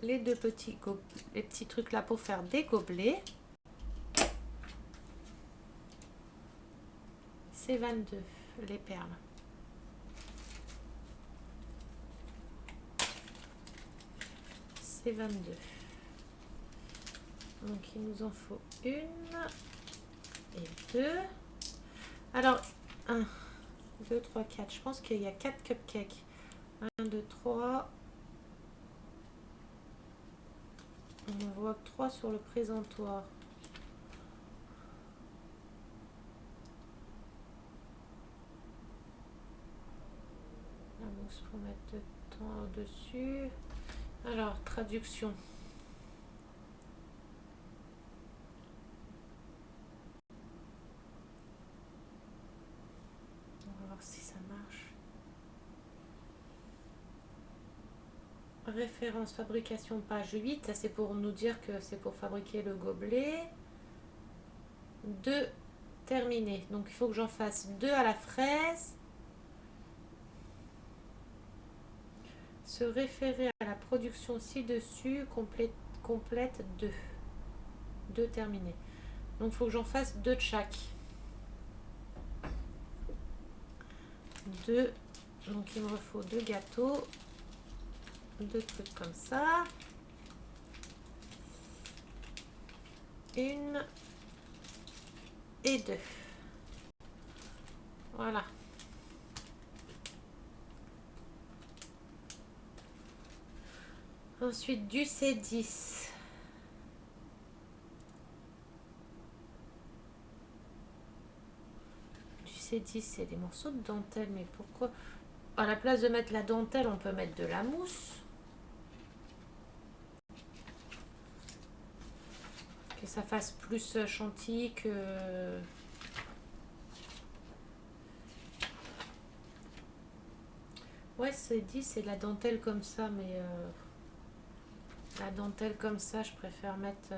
les 2 petits les petits trucs là pour faire des gobelets. C'est 22 les perles. C'est 22. Donc il nous en faut 1 et 2. Alors 1, 2, 3, 4. Je pense qu'il y a 4 cupcakes. 1, 2, 3. On en voit 3 sur le présentoir. La mousse pour mettre dedans dessus. Alors, traduction. On va voir si ça marche. Référence fabrication page 8. Ça, c'est pour nous dire que c'est pour fabriquer le gobelet. 2 terminé. Donc, il faut que j'en fasse 2 à la fraise. Se référer à la production ci-dessus, complète 2. 2 terminés. Donc il faut que j'en fasse 2 de chaque. 2. Donc il me faut 2 gâteaux. 2 trucs comme ça. 1 et 2. Voilà. Ensuite du C10. Du C10, c'est des morceaux de dentelle. Mais pourquoi? À la place de mettre la dentelle, on peut mettre de la mousse. Que ça fasse plus chantilly que... Ouais, C10, c'est de la dentelle comme ça, mais... La dentelle comme ça, je préfère mettre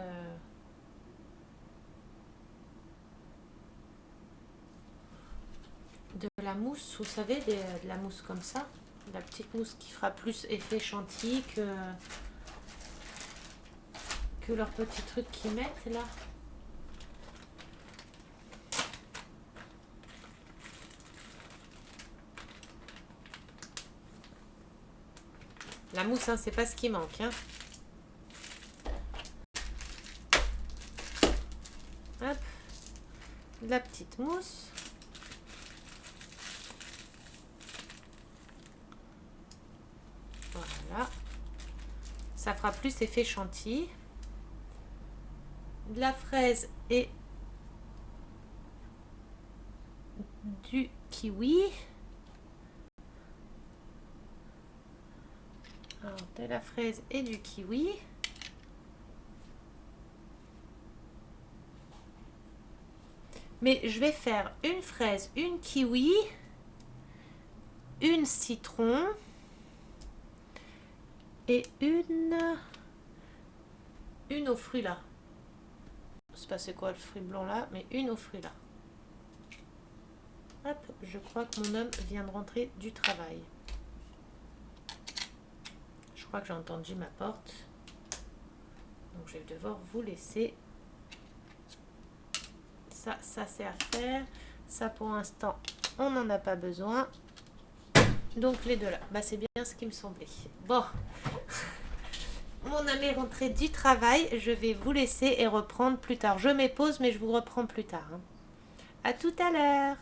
de la mousse, vous savez, de la mousse comme ça. La petite mousse qui fera plus effet chantilly que leur petit truc qu'ils mettent là. La mousse, hein, c'est pas ce qui manque. Hein. Hop, de la petite mousse. Voilà. Ça fera plus effet chantilly. De la fraise et du kiwi. Alors, de la fraise et du kiwi. Mais je vais faire une fraise, une kiwi, une citron et une aux fruits là. Je sais pas c'est quoi le fruit blanc là, mais une aux fruits là. Hop, je crois que mon homme vient de rentrer du travail. Je crois que j'ai entendu ma porte. Donc je vais devoir vous laisser. Ça c'est à faire. Ça pour l'instant, on n'en a pas besoin. Donc les deux là, bah, c'est bien ce qui me semblait. Bon, mon ami est rentré du travail. Je vais vous laisser et reprendre plus tard. Je mets pause, mais je vous reprends plus tard. Hein. À tout à l'heure.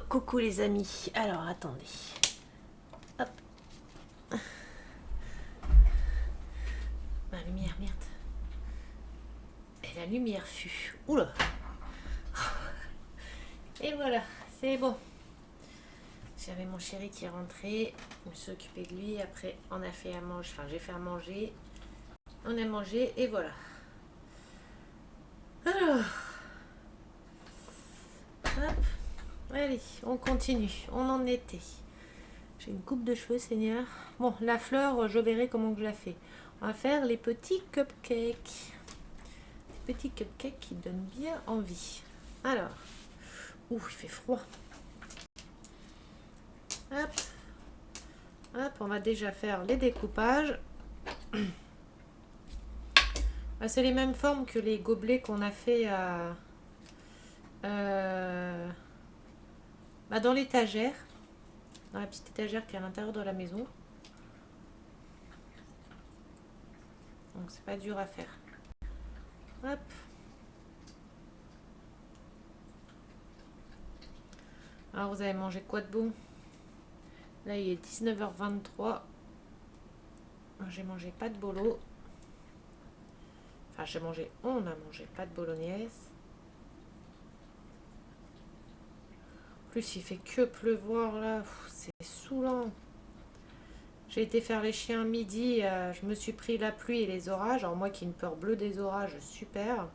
Coucou les amis. Alors, attendez. Hop. Ma lumière, merde. Et la lumière fut. Oula. Et voilà, c'est bon. J'avais mon chéri qui est rentré. Je me suis occupée de lui. Après, on a fait à manger. Enfin, j'ai fait à manger. On a mangé et voilà. Alors. Hop. Allez, on continue. On en était. J'ai une coupe de cheveux, Seigneur. Bon, la fleur, je verrai comment je la fais. On va faire les petits cupcakes. Des petits cupcakes qui donnent bien envie. Alors. Ouh, il fait froid. Hop. Hop, on va déjà faire les découpages. C'est les mêmes formes que les gobelets qu'on a fait dans l'étagère. Dans la petite étagère qui est à l'intérieur de la maison. Donc c'est pas dur à faire. Hop. Alors vous avez mangé quoi de bon? Là il est 19h23. J'ai mangé pas de bolo. Enfin on a mangé pas de bolognaise. En plus il fait que pleuvoir là. C'est saoulant. J'ai été faire les chiens midi. Je me suis pris la pluie et les orages. Alors moi qui ai une peur bleue des orages, super.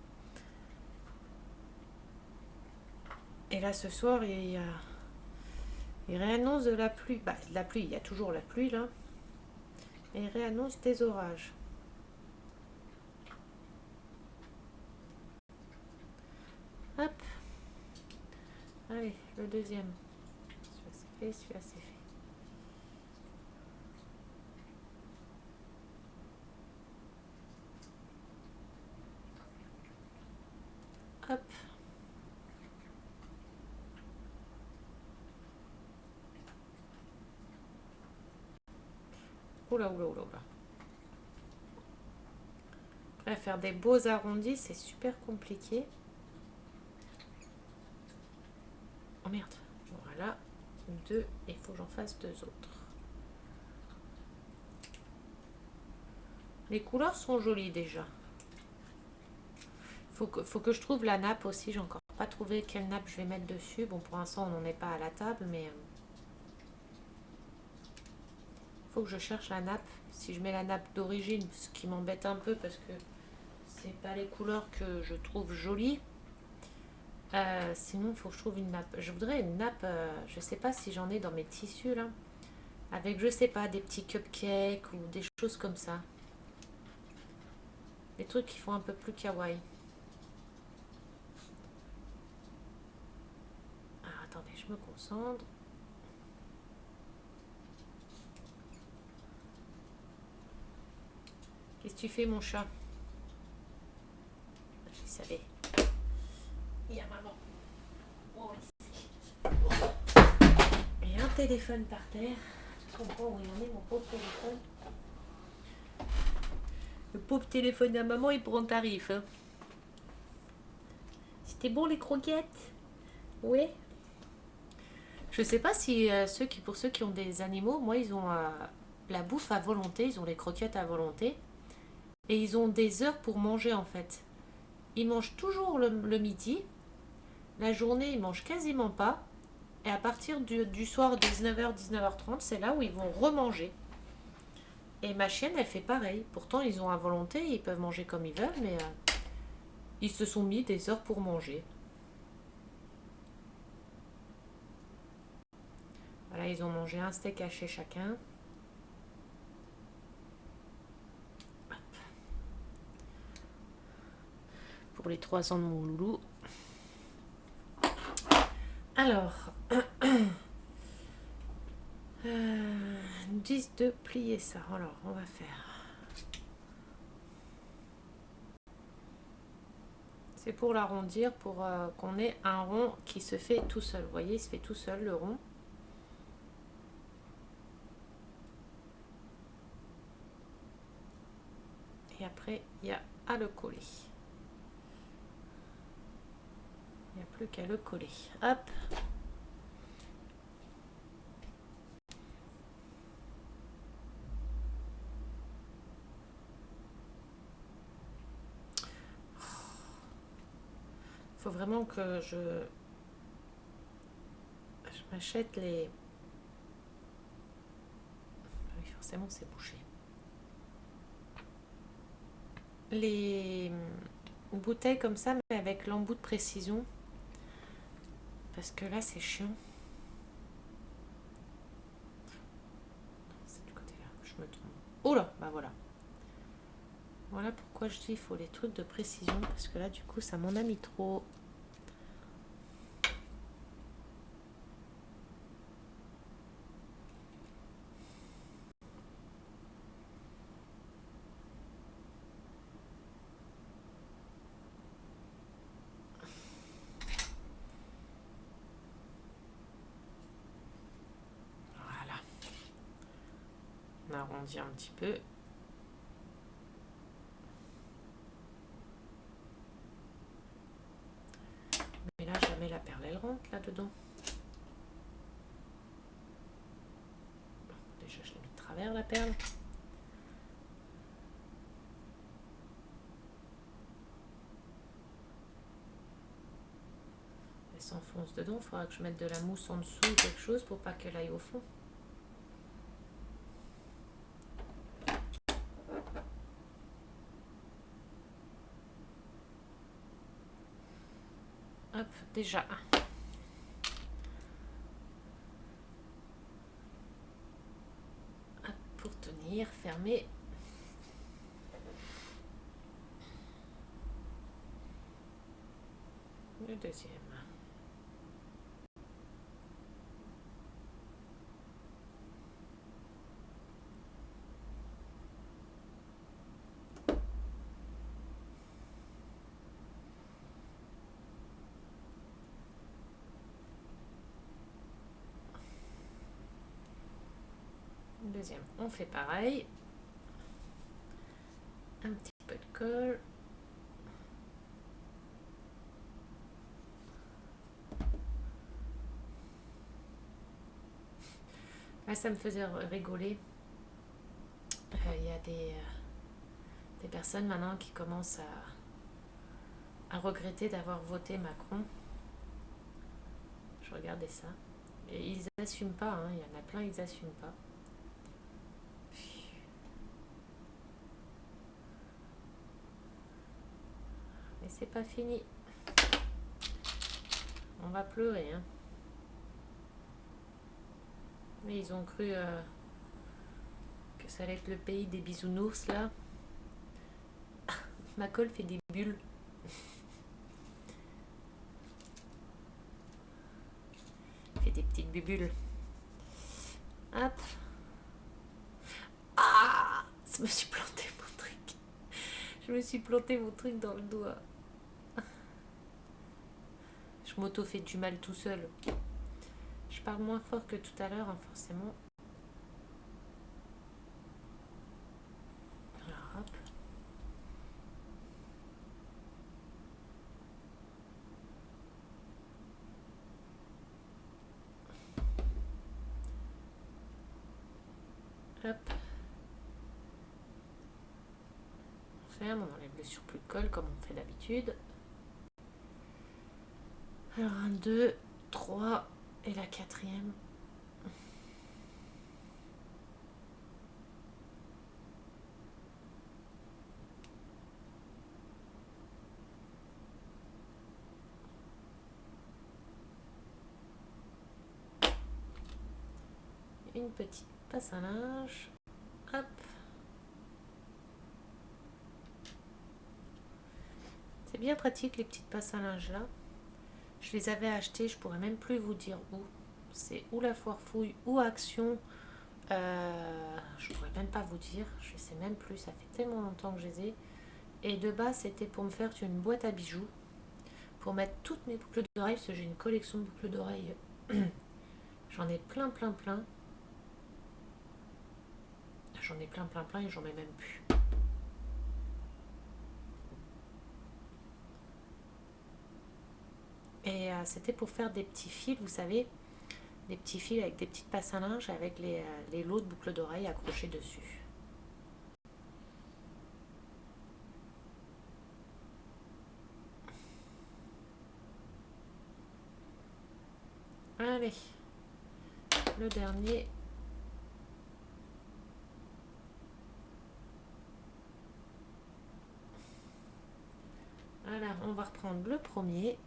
Et là ce soir il réannonce de la pluie. Bah de la pluie, il y a toujours la pluie là. Et il réannonce des orages. Hop. Allez, le deuxième. Celui-là c'est fait, celui-là c'est fait. Hop. Oula, oula, oula, oula. Après, faire des beaux arrondis, c'est super compliqué. Oh merde. Voilà. Deux. Et il faut que j'en fasse deux autres. Les couleurs sont jolies déjà. Faut que je trouve la nappe aussi. J'ai encore pas trouvé quelle nappe je vais mettre dessus. Bon, pour l'instant, on n'en est pas à la table, mais faut que je cherche la nappe. Si je mets la nappe d'origine, ce qui m'embête un peu parce que c'est pas les couleurs que je trouve jolies. Sinon, il faut que je trouve une nappe. Je voudrais une nappe, je sais pas si j'en ai dans mes tissus là. Avec, je sais pas, des petits cupcakes ou des choses comme ça. Des trucs qui font un peu plus kawaii. Alors, attendez, je me concentre. Qu'est-ce que tu fais, mon chat? Je savais. Il y a maman. Oh, et un téléphone par terre. Je comprends où il en est, mon pauvre téléphone. Le pauvre téléphone à maman, il prend tarif. Hein. C'était bon les croquettes? Oui. Je sais pas si pour ceux qui ont des animaux, moi ils ont la bouffe à volonté, ils ont les croquettes à volonté. Et ils ont des heures pour manger en fait. Ils mangent toujours le midi. La journée, ils mangent quasiment pas. Et à partir du soir 19h, 19h30, c'est là où ils vont remanger. Et ma chienne, elle fait pareil. Pourtant, ils ont à volonté, ils peuvent manger comme ils veulent, mais ils se sont mis des heures pour manger. Voilà, ils ont mangé un steak haché chacun. Hop. Pour les 3 ans de mon loulou. Alors, ils disent de plier ça. Alors, on va faire. C'est pour l'arrondir, pour qu'on ait un rond qui se fait tout seul. Vous voyez, il se fait tout seul, le rond. après, il y a à le coller. Il n'y a plus qu'à le coller. Hop. Il faut vraiment que je m'achète les... Oui, forcément, c'est bouché. Les bouteilles comme ça, mais avec l'embout de précision. Parce que là, c'est chiant. C'est du côté-là, je me trompe. Oh là, bah voilà. Voilà pourquoi je dis il faut les trucs de précision. Parce que là, du coup, ça m'en a mis trop. Voilà. On arrondit un petit peu. Mais là, jamais la perle, elle rentre là-dedans. Déjà, je l'ai mis de travers, la perle. Elle s'enfonce dedans. Il faudra que je mette de la mousse en dessous ou quelque chose pour pas qu'elle aille au fond. Hop, déjà. Hop, pour tenir, fermer. Le deuxième. Le deuxième, on fait pareil. Un petit peu de colle. Là, ça me faisait rigoler. Il y a des personnes maintenant qui commencent à regretter d'avoir voté Macron. Je regardais ça. Et ils n'assument pas, hein. Il y en a plein, ils n'assument pas. Mais c'est pas fini. On va pleurer, hein. Mais ils ont cru que ça allait être le pays des bisounours, là. Ma colle fait des bulles. Fait des petites bubules. Hop. Ah, je me suis planté mon truc. Je me suis planté mon truc dans le doigt. Je m'auto-fais du mal tout seul. Je parle moins fort que tout à l'heure, hein, forcément. Alors, hop. Hop. On ferme, on enlève le surplus de colle comme on fait d'habitude. Alors 1, 2, 3 et la quatrième. Une petite passe à linge. Hop. C'est bien pratique les petites passes à linge là. Je les avais achetées, je pourrais même plus vous dire où. C'est ou la Foire Fouille ou Action. Je pourrais même pas vous dire. Je sais même plus. Ça fait tellement longtemps que je les ai. Et de base, c'était pour me faire une boîte à bijoux. Pour mettre toutes mes boucles d'oreilles. Parce que j'ai une collection de boucles d'oreilles. J'en ai plein. J'en ai plein et j'en mets même plus. Et c'était pour faire des petits fils, vous savez, des petits fils avec des petites passes à linge avec les lots de boucles d'oreilles accrochés dessus. Allez, le dernier. Voilà, on va reprendre le premier.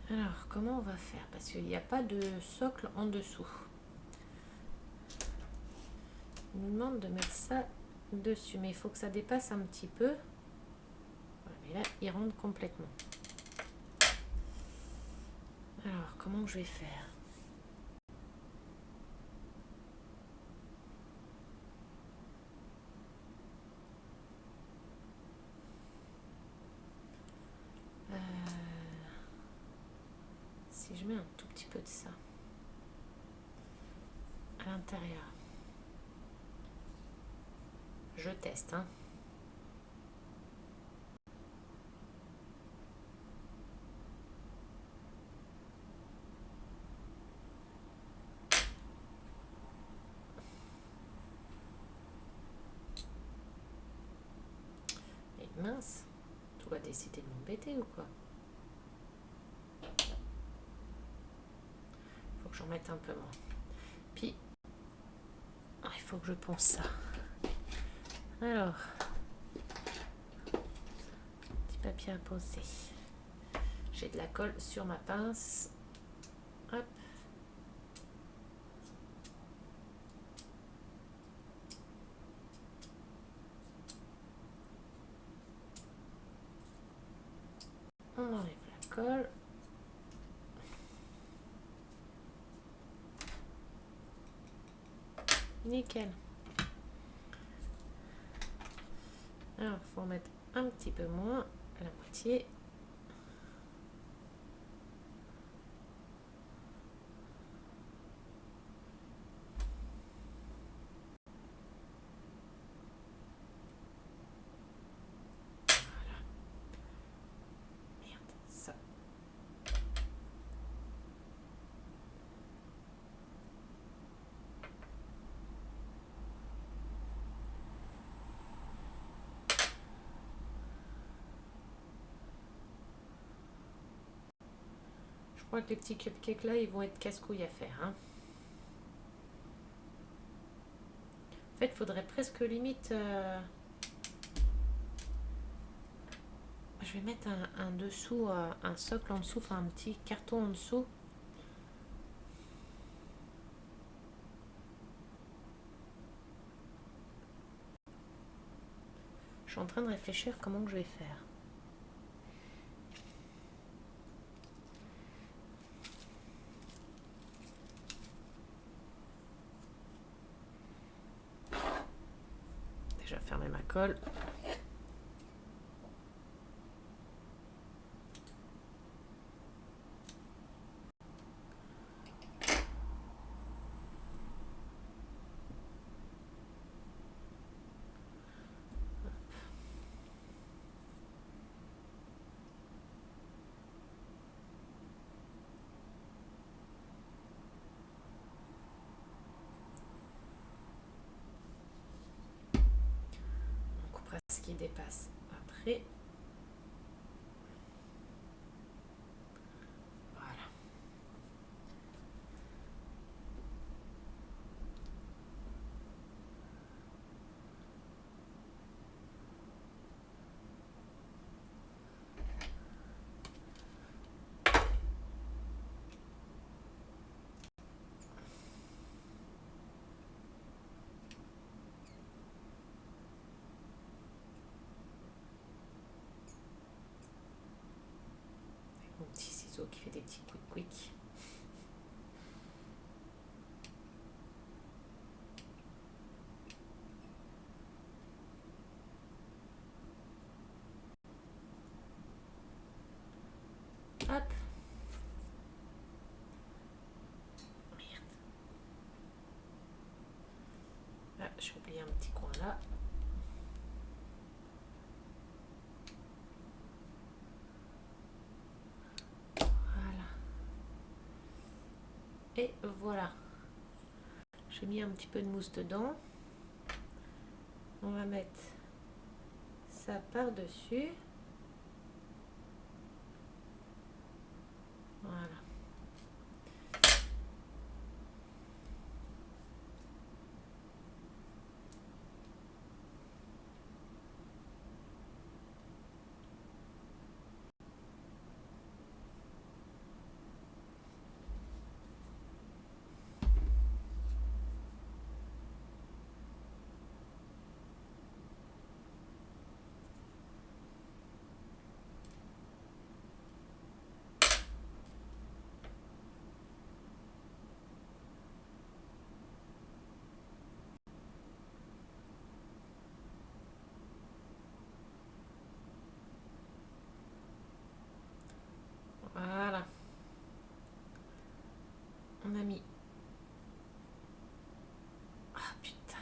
Alors, comment on va faire? Parce qu'il n'y a pas de socle en dessous. Il nous demande de mettre ça dessus, mais il faut que ça dépasse un petit peu. Voilà, mais là, il rentre complètement. Alors, comment je vais faire? Si je mets un tout petit peu de ça à l'intérieur, je teste, hein. Et mince, tu vas décider de m'embêter ou quoi? Faut que j'en mette un peu moins. Puis, il faut que je ponce ça. Alors, petit papier à poncer. J'ai de la colle sur ma pince. Hop. On enlève la colle. Nickel. Alors, il faut en mettre un petit peu moins, à la moitié. Voilà. Merde, ça. Je crois que les petits cupcakes là, ils vont être casse-couilles à faire, hein. En fait, il faudrait presque limite... Je vais mettre un dessous, un socle en dessous, enfin un petit carton en dessous. Je suis en train de réfléchir comment que je vais faire. Déjà fermer ma colle. On coupera ce qui dépasse après. Voilà. Mon petit ciseau qui fait des petits quick. Hop. Merde. Ah, j'ai oublié un petit coin là. Et voilà. J'ai mis un petit peu de mousse dedans. On va mettre ça par-dessus. Voilà. Voilà. On a mis. Ah putain.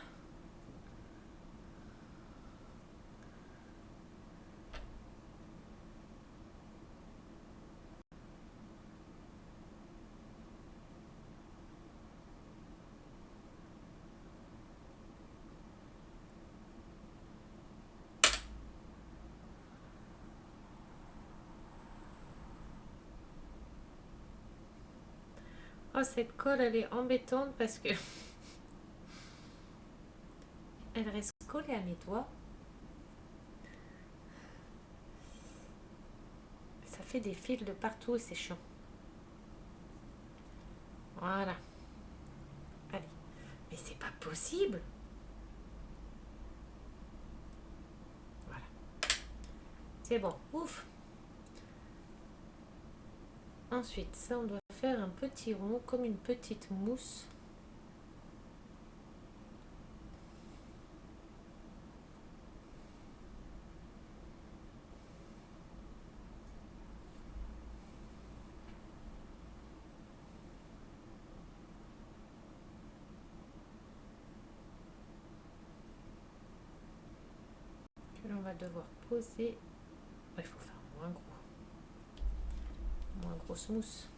Oh, cette colle, elle est embêtante parce que elle reste collée à mes doigts. Ça fait des fils de partout et c'est chiant. Voilà. Allez. Mais c'est pas possible. Voilà. C'est bon. Ouf. Ensuite, ça, on doit faire un petit rond comme une petite mousse. Que l'on va devoir poser. Il faut faire moins gros. Moins grosse mousse.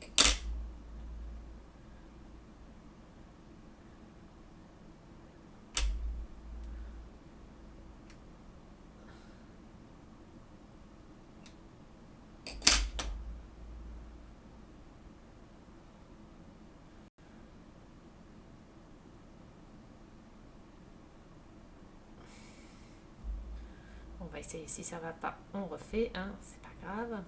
On va essayer. Si ça va pas, on refait. Hein, c'est pas grave.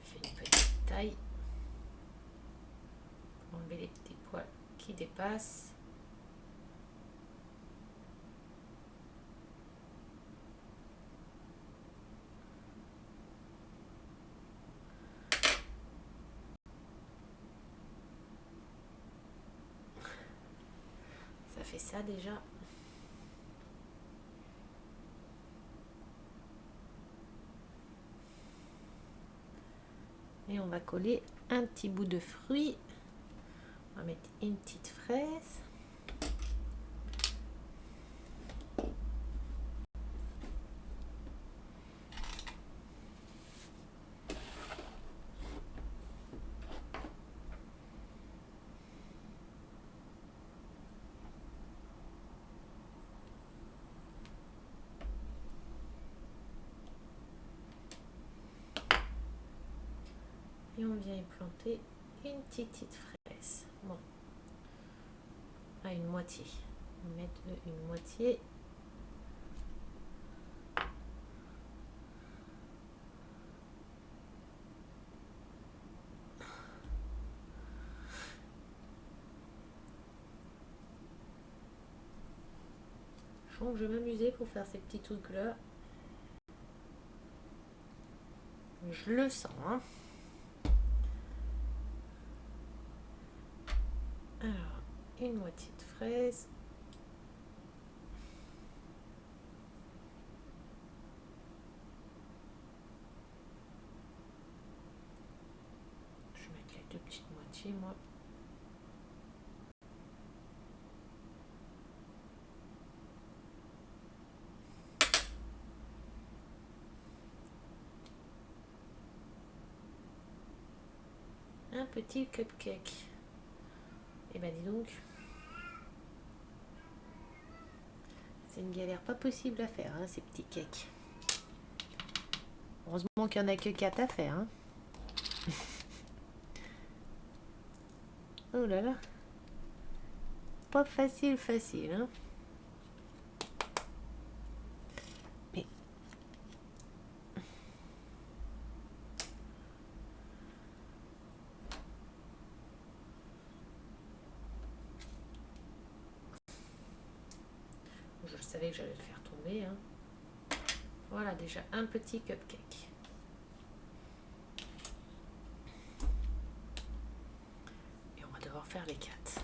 Je fais une petite taille pour enlever les petits poils qui dépassent. Ça fait ça déjà. Et on va coller un petit bout de fruit. On va mettre une petite fraise. Et on vient y planter une petite fraise. Bon, à une moitié. On va mettre une moitié. Je sens que je vais m'amuser pour faire ces petits trucs là. Je le sens, hein. Alors, une moitié de fraise. Je vais mettre les deux petites moitiés, moi. Un petit cupcake. Et ben dis donc. C'est une galère pas possible à faire, hein, ces petits cakes. Heureusement qu'il n'y en a que 4 à faire. Hein. Oh là là. Pas facile, facile. Hein. Mais... Je savais que j'allais le faire tomber. Hein. Voilà, déjà un petit cupcake. Et on va devoir faire les 4.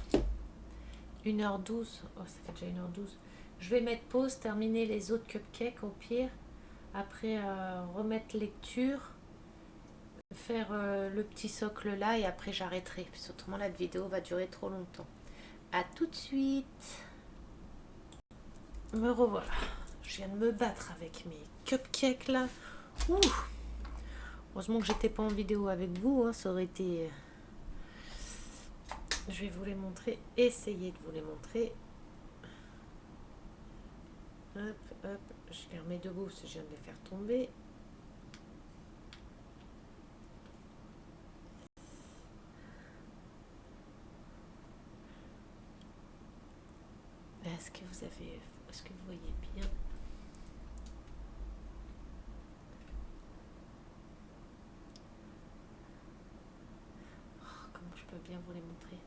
1h12. Oh, ça fait déjà 1h12. Je vais mettre pause, terminer les autres cupcakes au pire. Après, remettre lecture. Faire le petit socle là et après j'arrêterai. Parce que autrement, la vidéo va durer trop longtemps. A tout de suite. Me revoilà. Je viens de me battre avec mes cupcakes là. Ouh. Heureusement que j'étais pas en vidéo avec vous. Hein. Ça aurait été... Je vais vous les montrer. Essayer de vous les montrer. Hop, hop. Je les remets debout parce que je viens de les faire tomber. Est-ce que vous avez... Est-ce que vous voyez bien? Oh, comment je peux bien vous les montrer?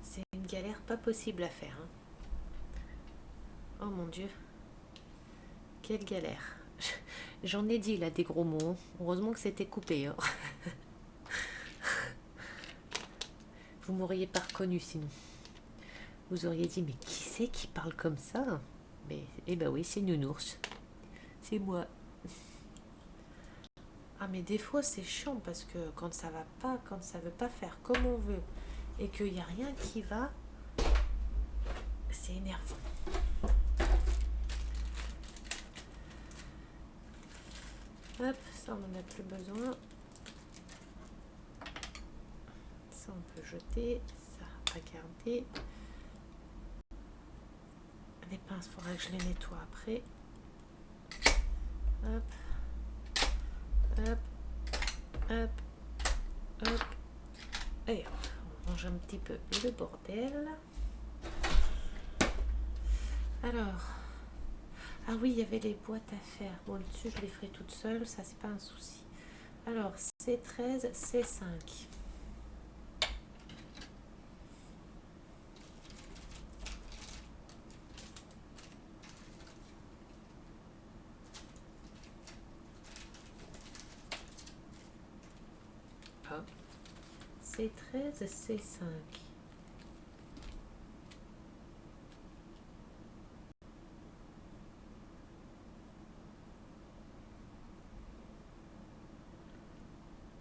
C'est une galère pas possible à faire. Hein. Oh mon Dieu. Quelle galère. J'en ai dit là des gros mots. Heureusement que c'était coupé. Hein. Vous m'auriez pas reconnu sinon. Vous auriez dit mais qui c'est qui parle comme ça? Mais eh ben oui, c'est Nounours. C'est moi. Ah mais des fois c'est chiant parce que quand ça va pas, quand ça veut pas faire comme on veut et qu'il n'y a rien qui va, c'est énervant. Hop, ça on n'en a plus besoin. Ça on peut jeter, ça à garder. Les pinces, il faudra que je les nettoie après. Hop, hop, hop, hop. Et on range un petit peu le bordel. Alors, ah oui, il y avait les boîtes à faire. Bon, dessus, je les ferai toute seule, ça c'est pas un souci. Alors, C13, C5. Hop. C13, C5.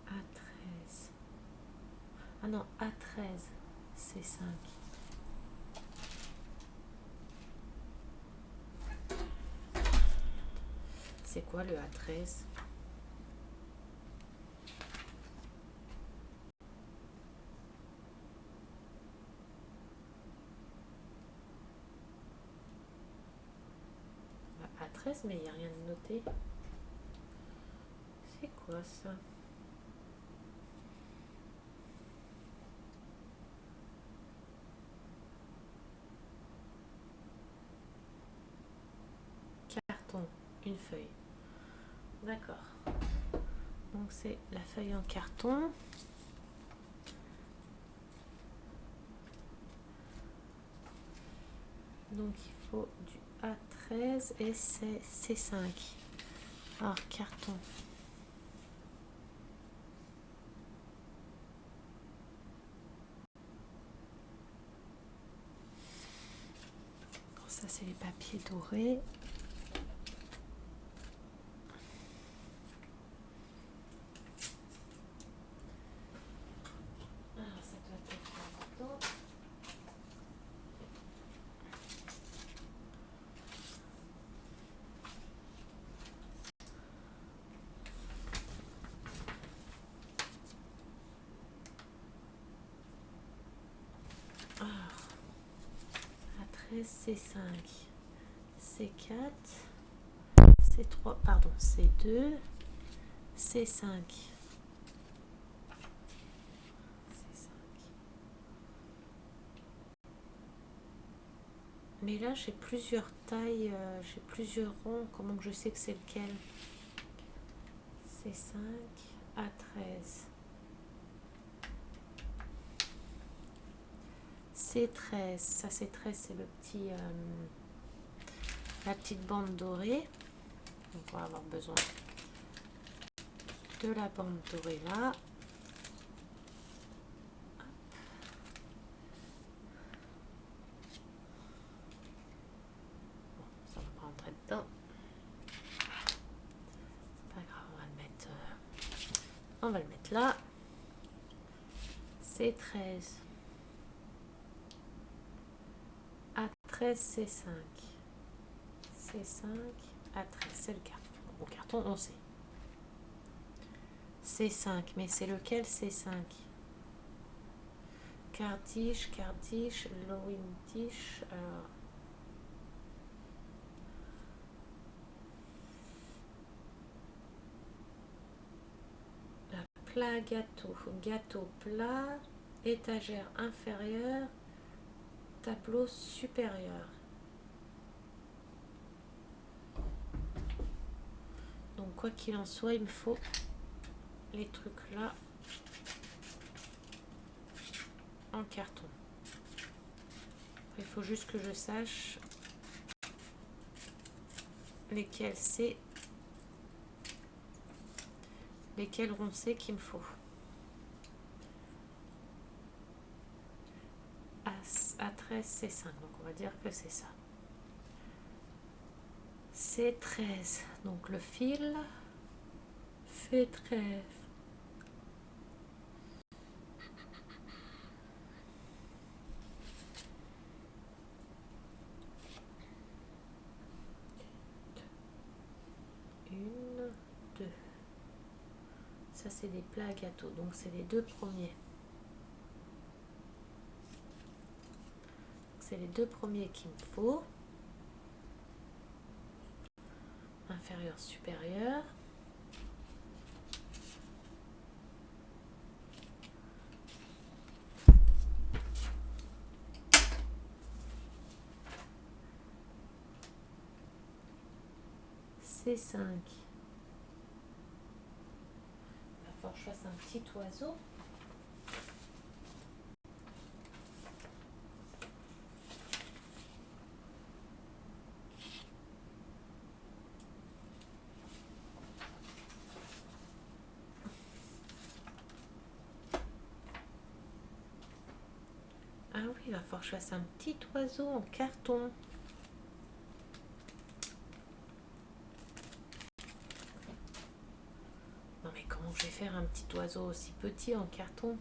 A13. Ah non, A13, C5. C'est quoi le A13? A13, mais il n'y a rien de noté. C'est quoi ça? Carton, une feuille. D'accord. Donc c'est la feuille en carton. Donc il faut du A13 et c'est C5. Alors carton. Ça c'est les papiers dorés. Alors ça doit être important. A13, C5, C4, C3, pardon, C2, C5. Mais là, j'ai plusieurs tailles, j'ai plusieurs ronds. Comment que je sais que c'est lequel? C5, A13. C13, ça c'est 13, c'est le petit, la petite bande dorée. Donc on va avoir besoin de la bande dorée là. Bon, ça va pas rentrer dedans. Pas grave, on va le mettre là. C13. A13, C5. C5, A13, c'est le carton. Bon, au carton, on sait. C5, mais c'est lequel C5? Cardiche, Lowindish. Plat gâteau plat, étagère inférieure, tableau supérieur. Donc quoi qu'il en soit, il me faut les trucs là en carton. Il faut juste que je sache lesquels c'est, lesquels ronds c'est qu'il me faut. A13, C5, donc on va dire que c'est ça. C13, donc le fil fait 13. Une, deux. Ça c'est des plats à gâteau, donc c'est les deux premiers. C'est les deux premiers qu'il me faut. Inférieur, supérieur. C5. Il va falloir que je fasse un petit oiseau. Ah oui, il va falloir que je fasse un petit oiseau en carton. Non mais comment je vais faire un petit oiseau aussi petit en carton?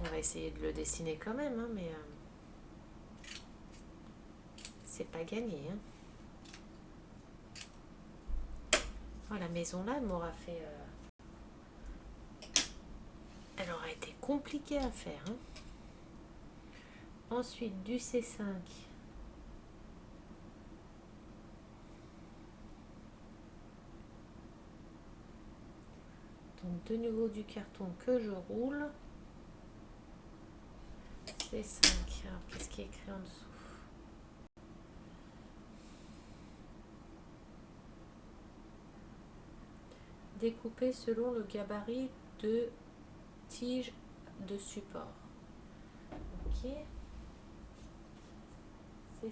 On va essayer de le dessiner quand même, hein, mais c'est pas gagné. Hein. Oh, la maison là, elle m'aura fait... Elle aura été compliquée à faire. Hein. Ensuite, du C5. Donc, de nouveau du carton que je roule. C5. Alors, qu'est-ce qui est écrit en dessous? Découpé selon le gabarit de tiges de support. Ok. C'est 5.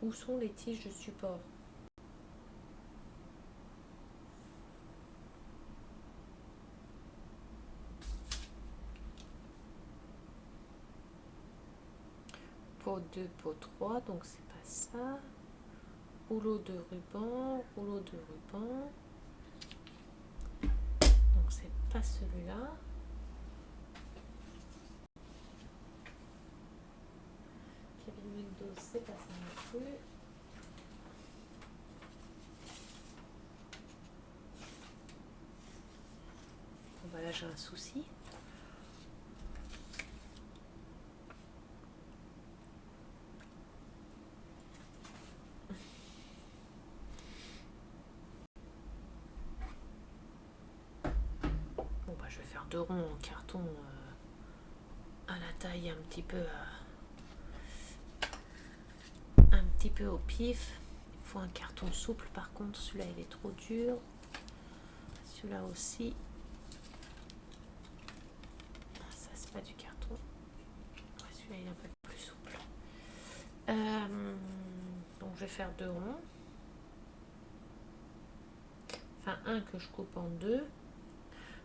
Où sont les tiges de support? Pot 2, pot 3, donc c'est pas ça. Rouleau de ruban, rouleau de ruban. Donc c'est pas celui-là. Kevin Windows, c'est pas ça non plus. Bon bah là j'ai un souci. Bon bah je vais faire 2 ronds en carton à la taille un petit peu au pif. Il faut un carton souple par contre, celui-là il est trop dur. Celui-là aussi. Ça c'est pas du carton. Ouais, celui-là il est un peu plus souple. Donc je vais faire 2 ronds. Enfin un que je coupe en 2.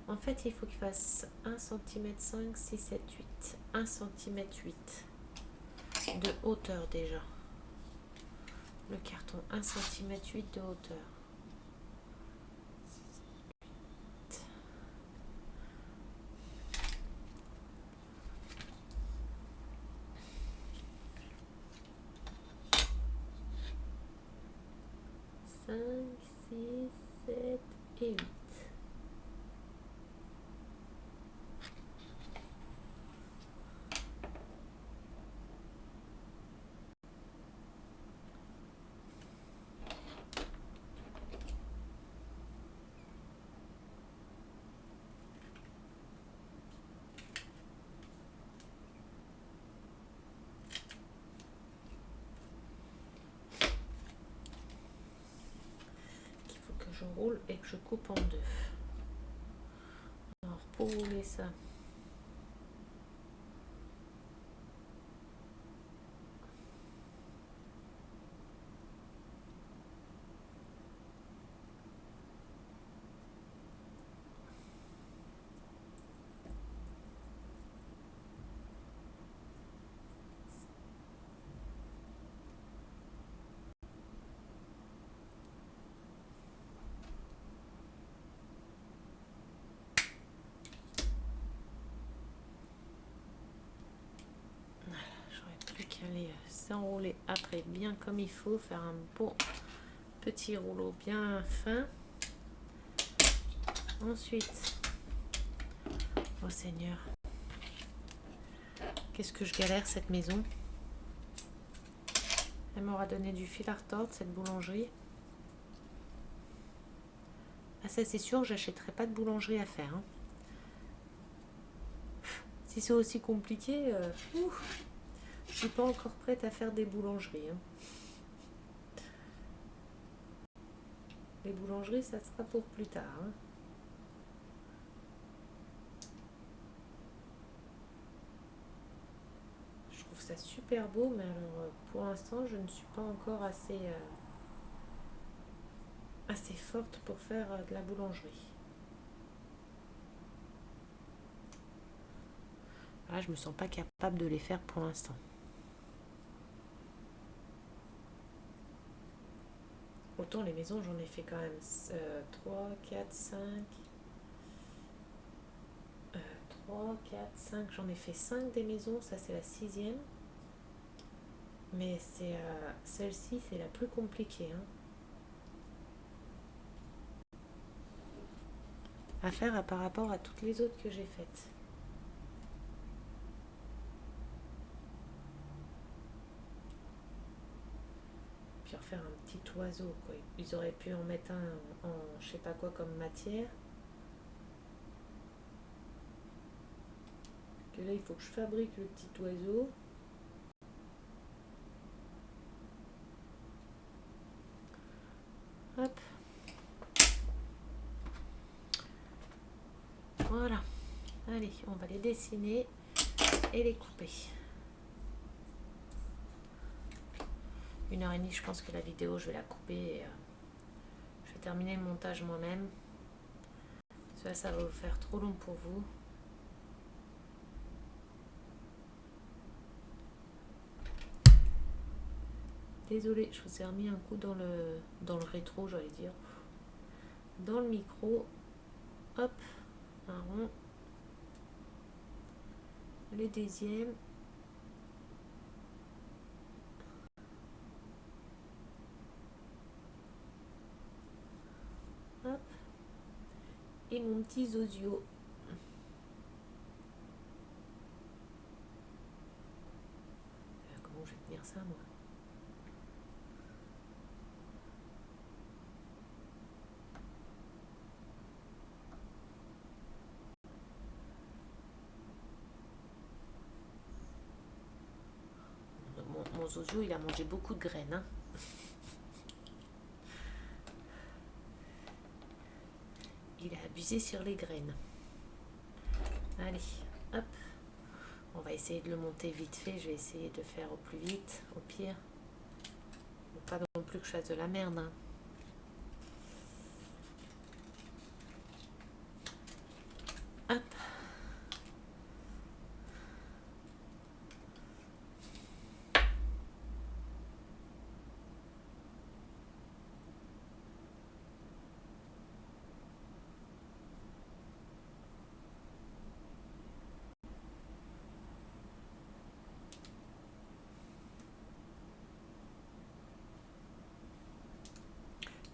En fait il faut qu'il fasse 1 cm 5, 6, 7, 8. 1 cm 8 de hauteur déjà. Le carton 1 cm 8 de hauteur. 5, 6, 7 et 8. Il faut que je roule et que je coupe en 2. Alors pour rouler ça, j'aurais plus qu'à les s'enrouler après bien comme il faut, faire un beau petit rouleau bien fin. Ensuite, oh Seigneur, qu'est-ce que je galère cette maison. Elle m'aura donné du fil à retordre cette boulangerie. Ah ça c'est sûr, j'achèterai pas de boulangerie à faire. Hein. Si c'est aussi compliqué, je suis pas encore prête à faire des boulangeries. Hein. Les boulangeries, ça sera pour plus tard. Hein. Je trouve ça super beau, mais alors pour l'instant, je ne suis pas encore assez forte pour faire de la boulangerie. Là, je me sens pas capable de les faire pour l'instant. Autant les maisons, j'en ai fait quand même 3, 4, 5. 3, 4, 5. J'en ai fait 5 des maisons. Ça, c'est la 6e. Mais c'est celle-ci, c'est la plus compliquée. Hein. À faire par rapport à toutes les autres que j'ai faites. Puis refaire un petit oiseau, quoi. Ils auraient pu en mettre un en je sais pas quoi comme matière. Que là, il faut que je fabrique le petit oiseau. Hop. Voilà. Allez, on va les dessiner et les couper. 1h30, je pense que la vidéo, je vais la couper et je vais terminer le montage moi-même. Ça va vous faire trop long pour vous. Désolée, je vous ai remis un coup dans le rétro, j'allais dire. Dans le micro. Hop, un rond. Les deuxièmes. Hop. Et mon petit zozio. Comment je vais tenir ça, moi? Mon zozio, il a mangé beaucoup de graines. Hein. Il a abusé sur les graines. Allez, hop. On va essayer de le monter vite fait. Je vais essayer de faire au plus vite, au pire. Pas non plus que je fasse de la merde. Hein. Hop.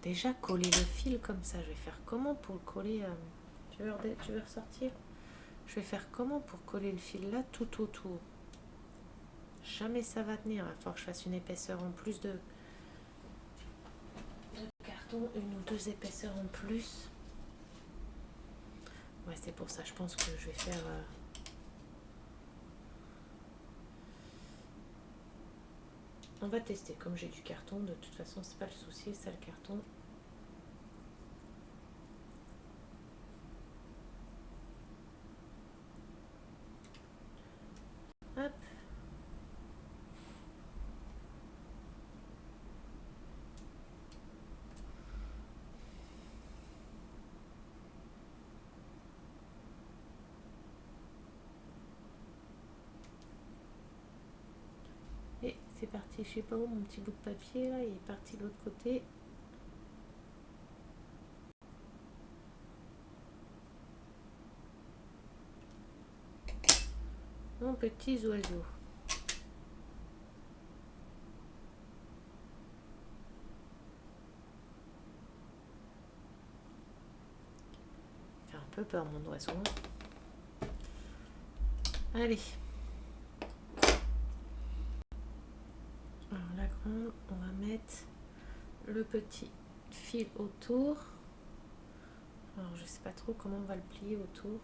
Déjà coller le fil comme ça, je vais faire comment pour le coller tu veux ressortir? Je vais faire comment pour coller le fil là tout autour? Jamais ça va tenir, il va falloir que je fasse une épaisseur en plus de carton, 1 ou 2 épaisseurs en plus. Ouais, c'est pour ça, je pense que je vais faire... On va tester, comme j'ai du carton, de toute façon c'est pas le souci, ça le carton. Hop. Et c'est parti, je sais pas où mon petit bout de papier là, il est parti de l'autre côté. Mon petit oiseau. Il fait un peu peur mon oiseau. Allez. Alors la grande, on va mettre le petit fil autour. Alors je sais pas trop comment on va le plier autour.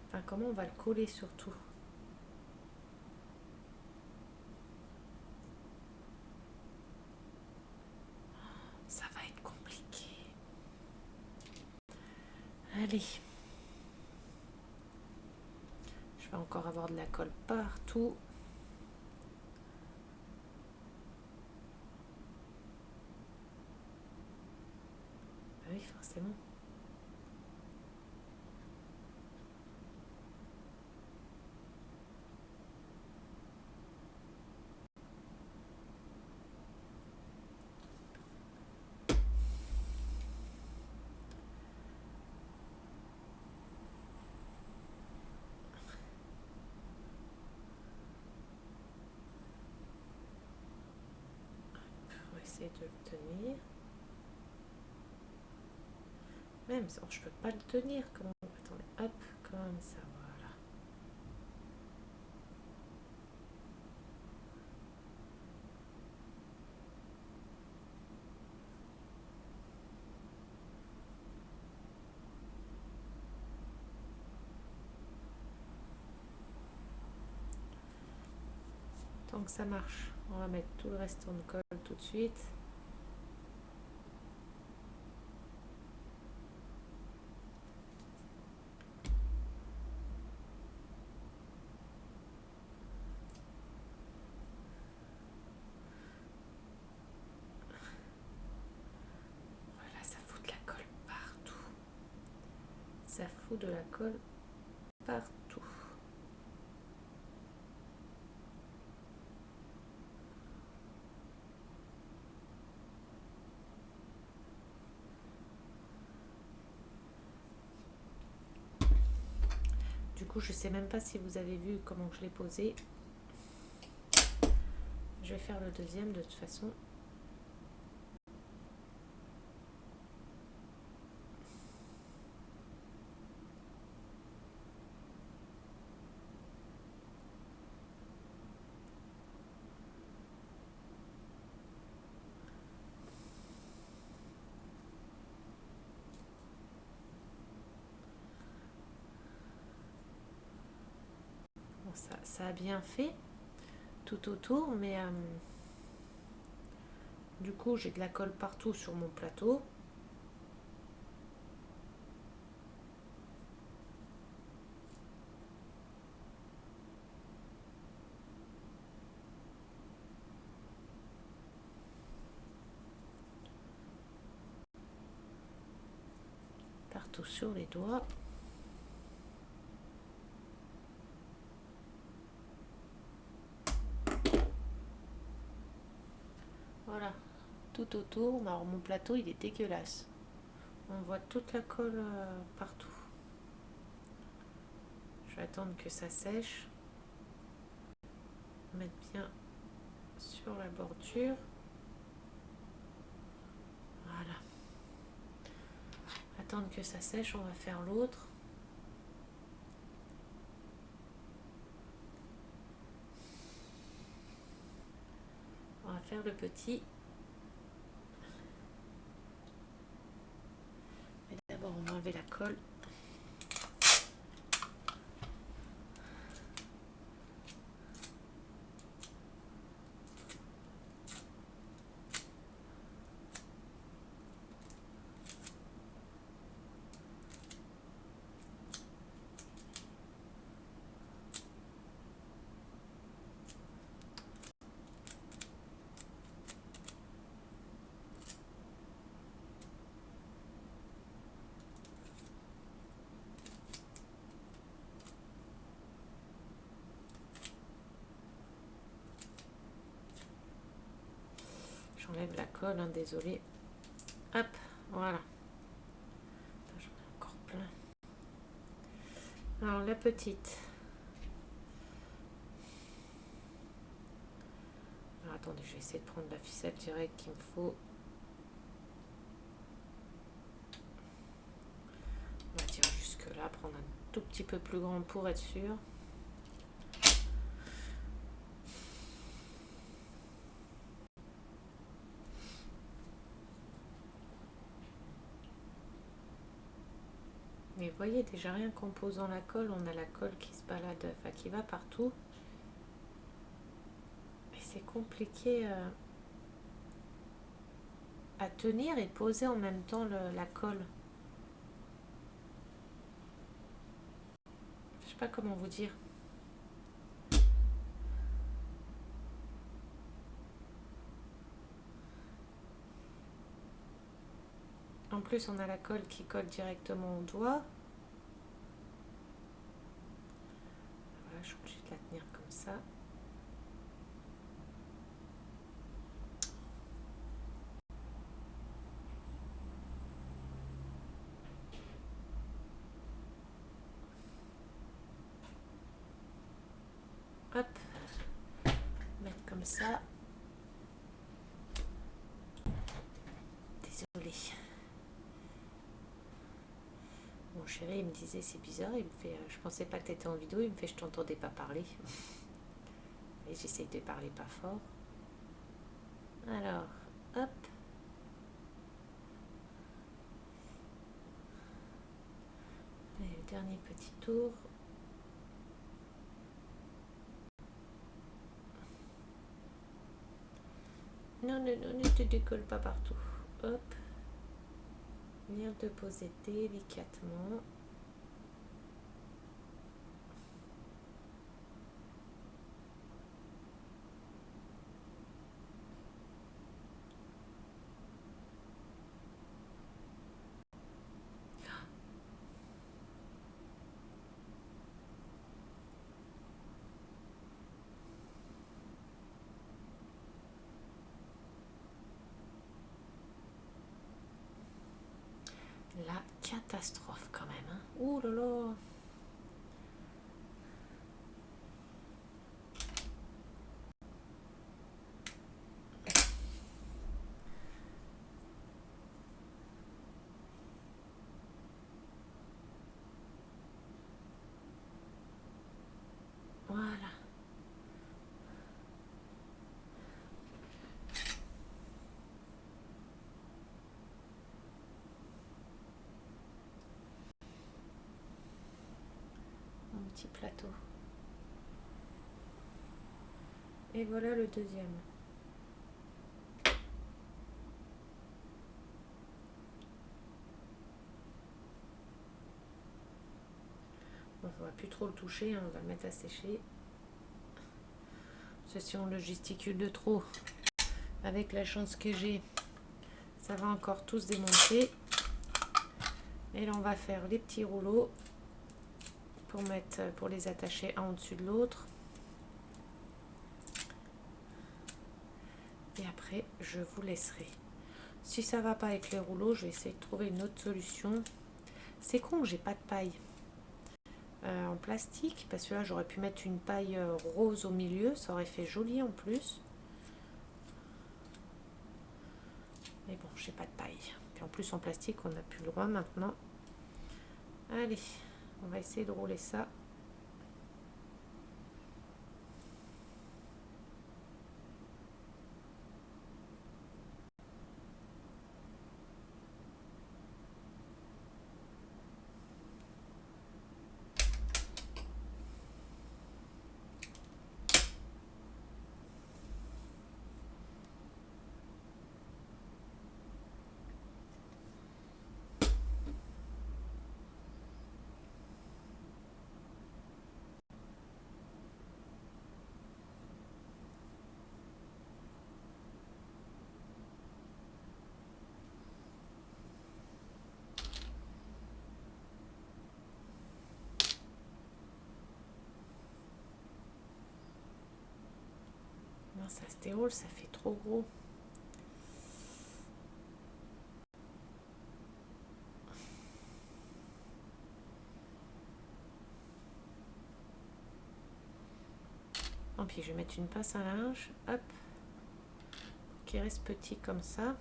Enfin comment on va le coller surtout. Ça va être compliqué. Allez. Je vais encore avoir de la colle partout. Ah oui, forcément. On va essayer de le tenir. Même ça, je peux pas le tenir. Comment? Attendez, hop, comme ça, voilà. Tant que ça marche, on va mettre tout le reste en colle tout de suite. Ça fout de la colle partout. Du coup, je sais même pas si vous avez vu comment je l'ai posé. Je vais faire le deuxième de toute façon. Bon, ça a bien fait tout autour, mais du coup j'ai de la colle partout sur mon plateau. Partout sur les doigts. Voilà, tout autour. Alors mon plateau il est dégueulasse. On voit toute la colle partout. Je vais attendre que ça sèche. Mettre bien sur la bordure. Voilà. Attendre que ça sèche, on va faire l'autre. On va faire le petit. Mais d'abord, on va enlever la colle. J'enlève la colle, hein, désolé. Hop, voilà. J'en ai encore plein. Alors la petite. Alors, attendez, je vais essayer de prendre la ficelle directe qu'il me faut. On va dire jusque là, prendre un tout petit peu plus grand pour être sûr. Mais vous voyez, déjà rien qu'en posant la colle, on a la colle qui se balade, enfin qui va partout. Et c'est compliqué à tenir et poser en même temps la colle. Je sais pas comment vous dire. En plus, on a la colle qui colle directement au doigt. Voilà, je suis obligée de la tenir comme ça. Hop, mettre comme ça. Désolée. Mon chéri, il me disait c'est bizarre, il me fait je pensais pas que tu étais en vidéo, il me fait je t'entendais pas parler. Et j'essaye de parler pas fort. Alors, hop. Et le dernier petit tour. Non, non, non, ne te décolle pas partout. Hop. Venir te poser délicatement. catastrophe quand même. Hein. Ouh là là. Voilà. Mon petit plateau. Et voilà le deuxième. Bon, on va plus trop le toucher, hein, on va le mettre à sécher. Parce que si on le gesticule de trop, avec la chance que j'ai, ça va encore tous démonter. Et là on va faire les petits rouleaux pour les attacher un au-dessus de l'autre. Et après je vous laisserai. Si ça va pas avec les rouleaux, je vais essayer de trouver une autre solution. C'est con que j'ai pas de paille en plastique, parce que là j'aurais pu mettre une paille rose au milieu, ça aurait fait joli en plus. Mais bon, j'ai pas de paille. Puis en plus en plastique, on n'a plus le droit maintenant. Allez, on va essayer de rouler ça. Non, ça se déroule, ça fait trop gros. Et puis je vais mettre une pince à linge, hop, pour qu'il reste petit comme ça.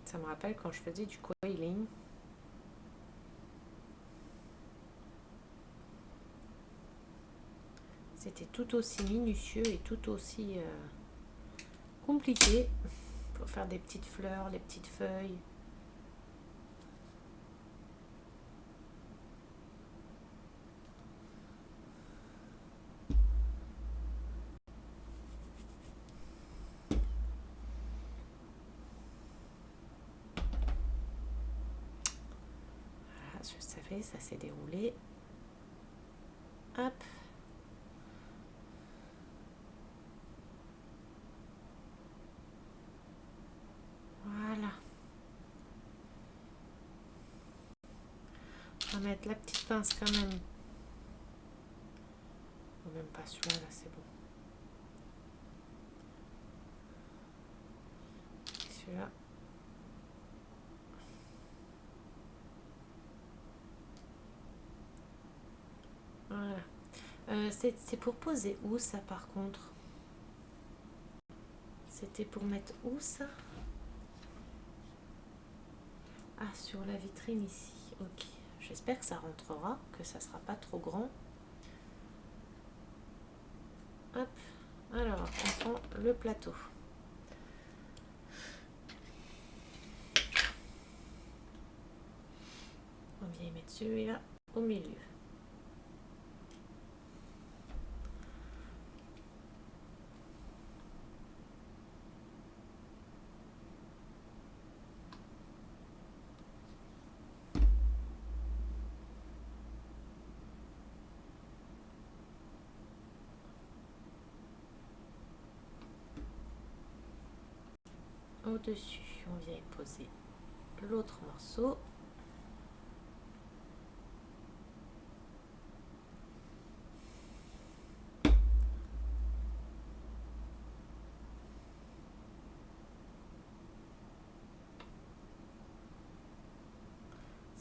Ça me rappelle quand je faisais du coiling. C'était tout aussi minutieux et tout aussi compliqué pour faire des petites fleurs, les petites feuilles. Voilà, je savais, ça s'est déroulé. Hop. Voilà. On va mettre la petite pince quand même. Ou même pas celui-là, là, c'est bon. Et celui-là. Voilà. C'est pour poser où ça par contre? C'était pour mettre où ça? Ah, sur la vitrine ici. Ok. J'espère que ça rentrera, que ça sera pas trop grand. Hop. Alors, on prend le plateau. On vient y mettre celui-là au milieu. Au-dessus, on vient y poser l'autre morceau.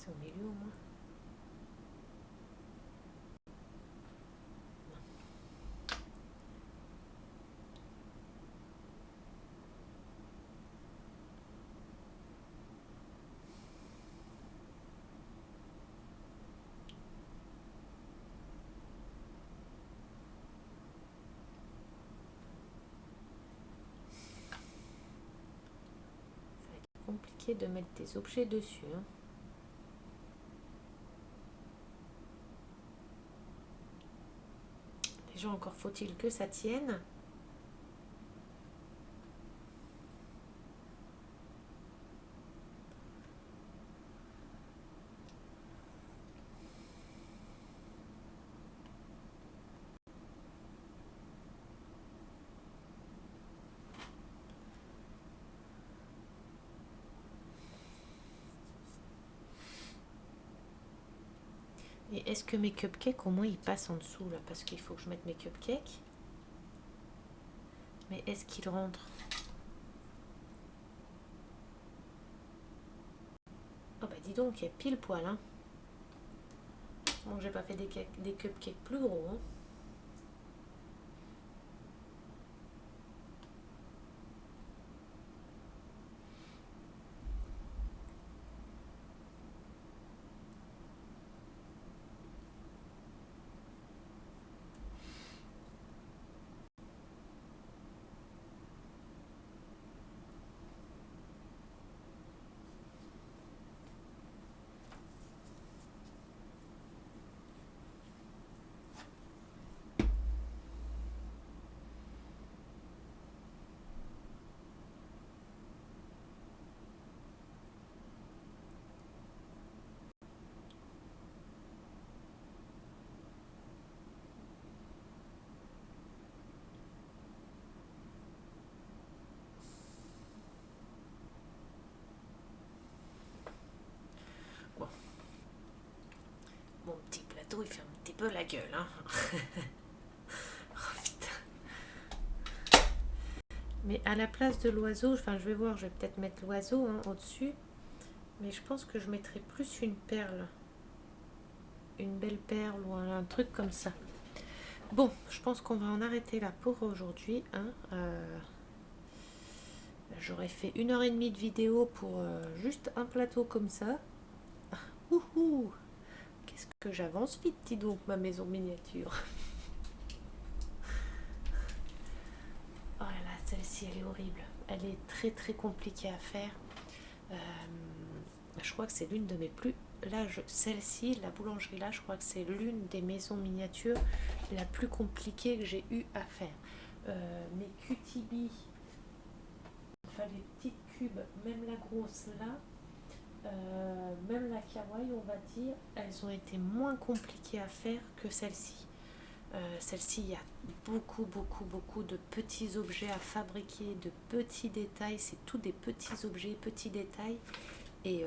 C'est au milieu au moins. Ça va être compliqué de mettre des objets dessus. Hein. Déjà, encore faut-il que ça tienne. Et est-ce que mes cupcakes, au moins, ils passent en dessous, là? Parce qu'il faut que je mette mes cupcakes. Mais est-ce qu'ils rentrent? Oh bah dis donc, il y a pile poil, hein. Bon, j'ai pas fait des cupcakes plus gros, hein. Bon. Mon petit plateau, il fait un petit peu la gueule, hein. Oh putain. Mais à la place de l'oiseau, enfin je vais voir, je vais peut-être mettre l'oiseau hein, au-dessus. Mais je pense que je mettrai plus une perle. Une belle perle ou un truc comme ça. Bon, je pense qu'on va en arrêter là pour aujourd'hui. Hein. J'aurais fait 1h30 de vidéo pour juste un plateau comme ça. Ouhou! Qu'est-ce que j'avance vite, dis donc, ma maison miniature. Oh là là, celle-ci, elle est horrible. Elle est très très compliquée à faire. Je crois que c'est l'une de mes plus... Là, celle-ci, la boulangerie là, je crois que c'est l'une des maisons miniatures la plus compliquée que j'ai eu à faire. Mes QTB, enfin les petites cubes, même la grosse là, même la kawaii, on va dire, elles ont été moins compliquées à faire que celle-ci. Celle-ci, il y a beaucoup de petits objets à fabriquer, de petits détails. C'est tout des petits objets, petits détails. Et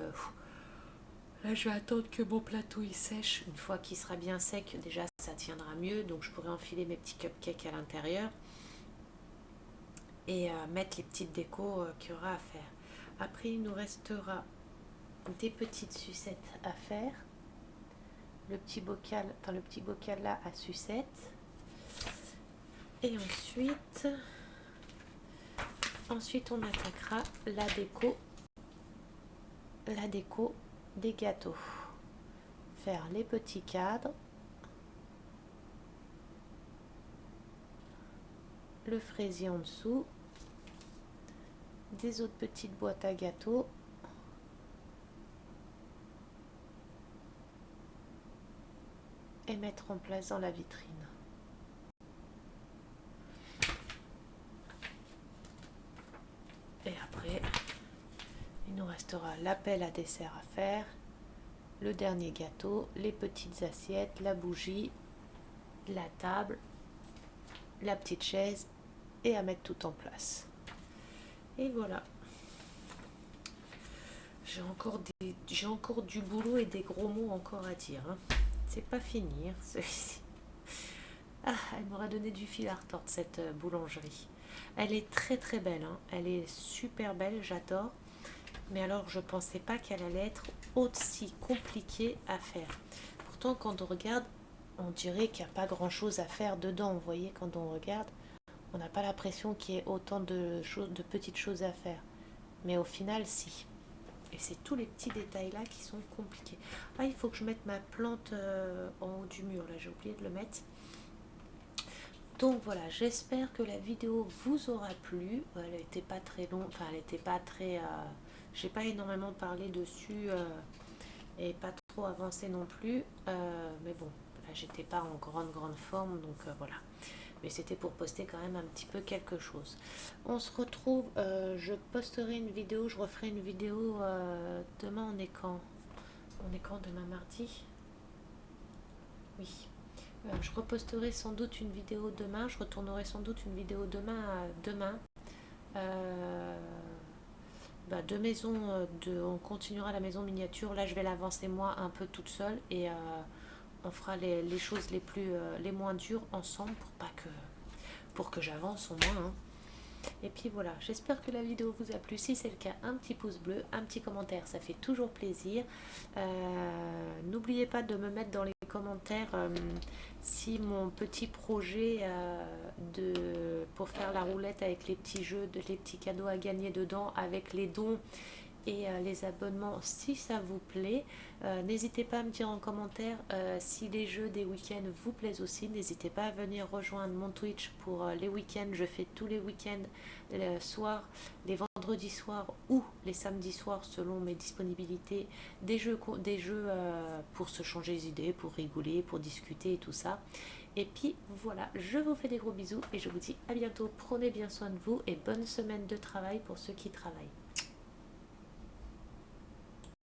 là, je vais attendre que mon plateau il sèche. Une fois qu'il sera bien sec, déjà, ça tiendra mieux. Donc, je pourrai enfiler mes petits cupcakes à l'intérieur et mettre les petites décos qu'il y aura à faire. Après, il nous restera des petites sucettes à faire. Le petit bocal là à sucettes. Et ensuite on attaquera la déco des gâteaux. Faire les petits cadres, le fraisier en dessous, des autres petites boîtes à gâteaux. Et mettre en place dans la vitrine. Et après, il nous restera l'appel à dessert à faire, le dernier gâteau, les petites assiettes, la bougie, la table, la petite chaise et à mettre tout en place. Et voilà. J'ai encore du boulot et des gros mots encore à dire. Hein. C'est pas fini, hein, celui-ci. Ah, elle m'aura donné du fil à retordre, cette boulangerie. Elle est très très belle, hein. Elle est super belle, j'adore. Mais alors, je pensais pas qu'elle allait être aussi compliquée à faire. Pourtant, quand on regarde, on dirait qu'il n'y a pas grand-chose à faire dedans. Vous voyez, quand on regarde, on n'a pas l'impression qu'il y ait autant de choses, de petites choses à faire. Mais au final, si. Et c'est tous les petits détails là qui sont compliqués. Ah, il faut que je mette ma plante en haut du mur. Là, j'ai oublié de le mettre. Donc voilà, j'espère que la vidéo vous aura plu. Elle n'était pas très longue, enfin elle n'était pas très... j'ai pas énormément parlé dessus et pas trop avancé non plus. Mais bon, là j'étais pas en grande forme, donc voilà. Mais c'était pour poster quand même un petit peu quelque chose. On se retrouve, je posterai une vidéo, je referai une vidéo demain. On est quand? On est quand demain, mardi? Oui. Je reposterai sans doute une vidéo demain. Je retournerai sans doute une vidéo demain. Euh, de maison, on continuera la maison miniature. Là, je vais l'avancer moi un peu toute seule et on fera les choses les moins dures ensemble pour que j'avance au moins, hein. Et puis voilà, j'espère que la vidéo vous a plu. Si c'est le cas, un petit pouce bleu, un petit commentaire, ça fait toujours plaisir. N'oubliez pas de me mettre dans les commentaires si mon petit projet pour faire la roulette avec les petits jeux, les petits cadeaux à gagner dedans, avec les dons et les abonnements, si ça vous plaît. N'hésitez pas à me dire en commentaire si les jeux des week-ends vous plaisent aussi. N'hésitez pas à venir rejoindre mon Twitch pour les week-ends. Je fais tous les week-ends, le soir, les vendredis soirs ou les samedis soirs selon mes disponibilités, des jeux pour se changer les idées, pour rigoler, pour discuter et tout ça. Et puis voilà, je vous fais des gros bisous et je vous dis à bientôt. Prenez bien soin de vous et bonne semaine de travail pour ceux qui travaillent.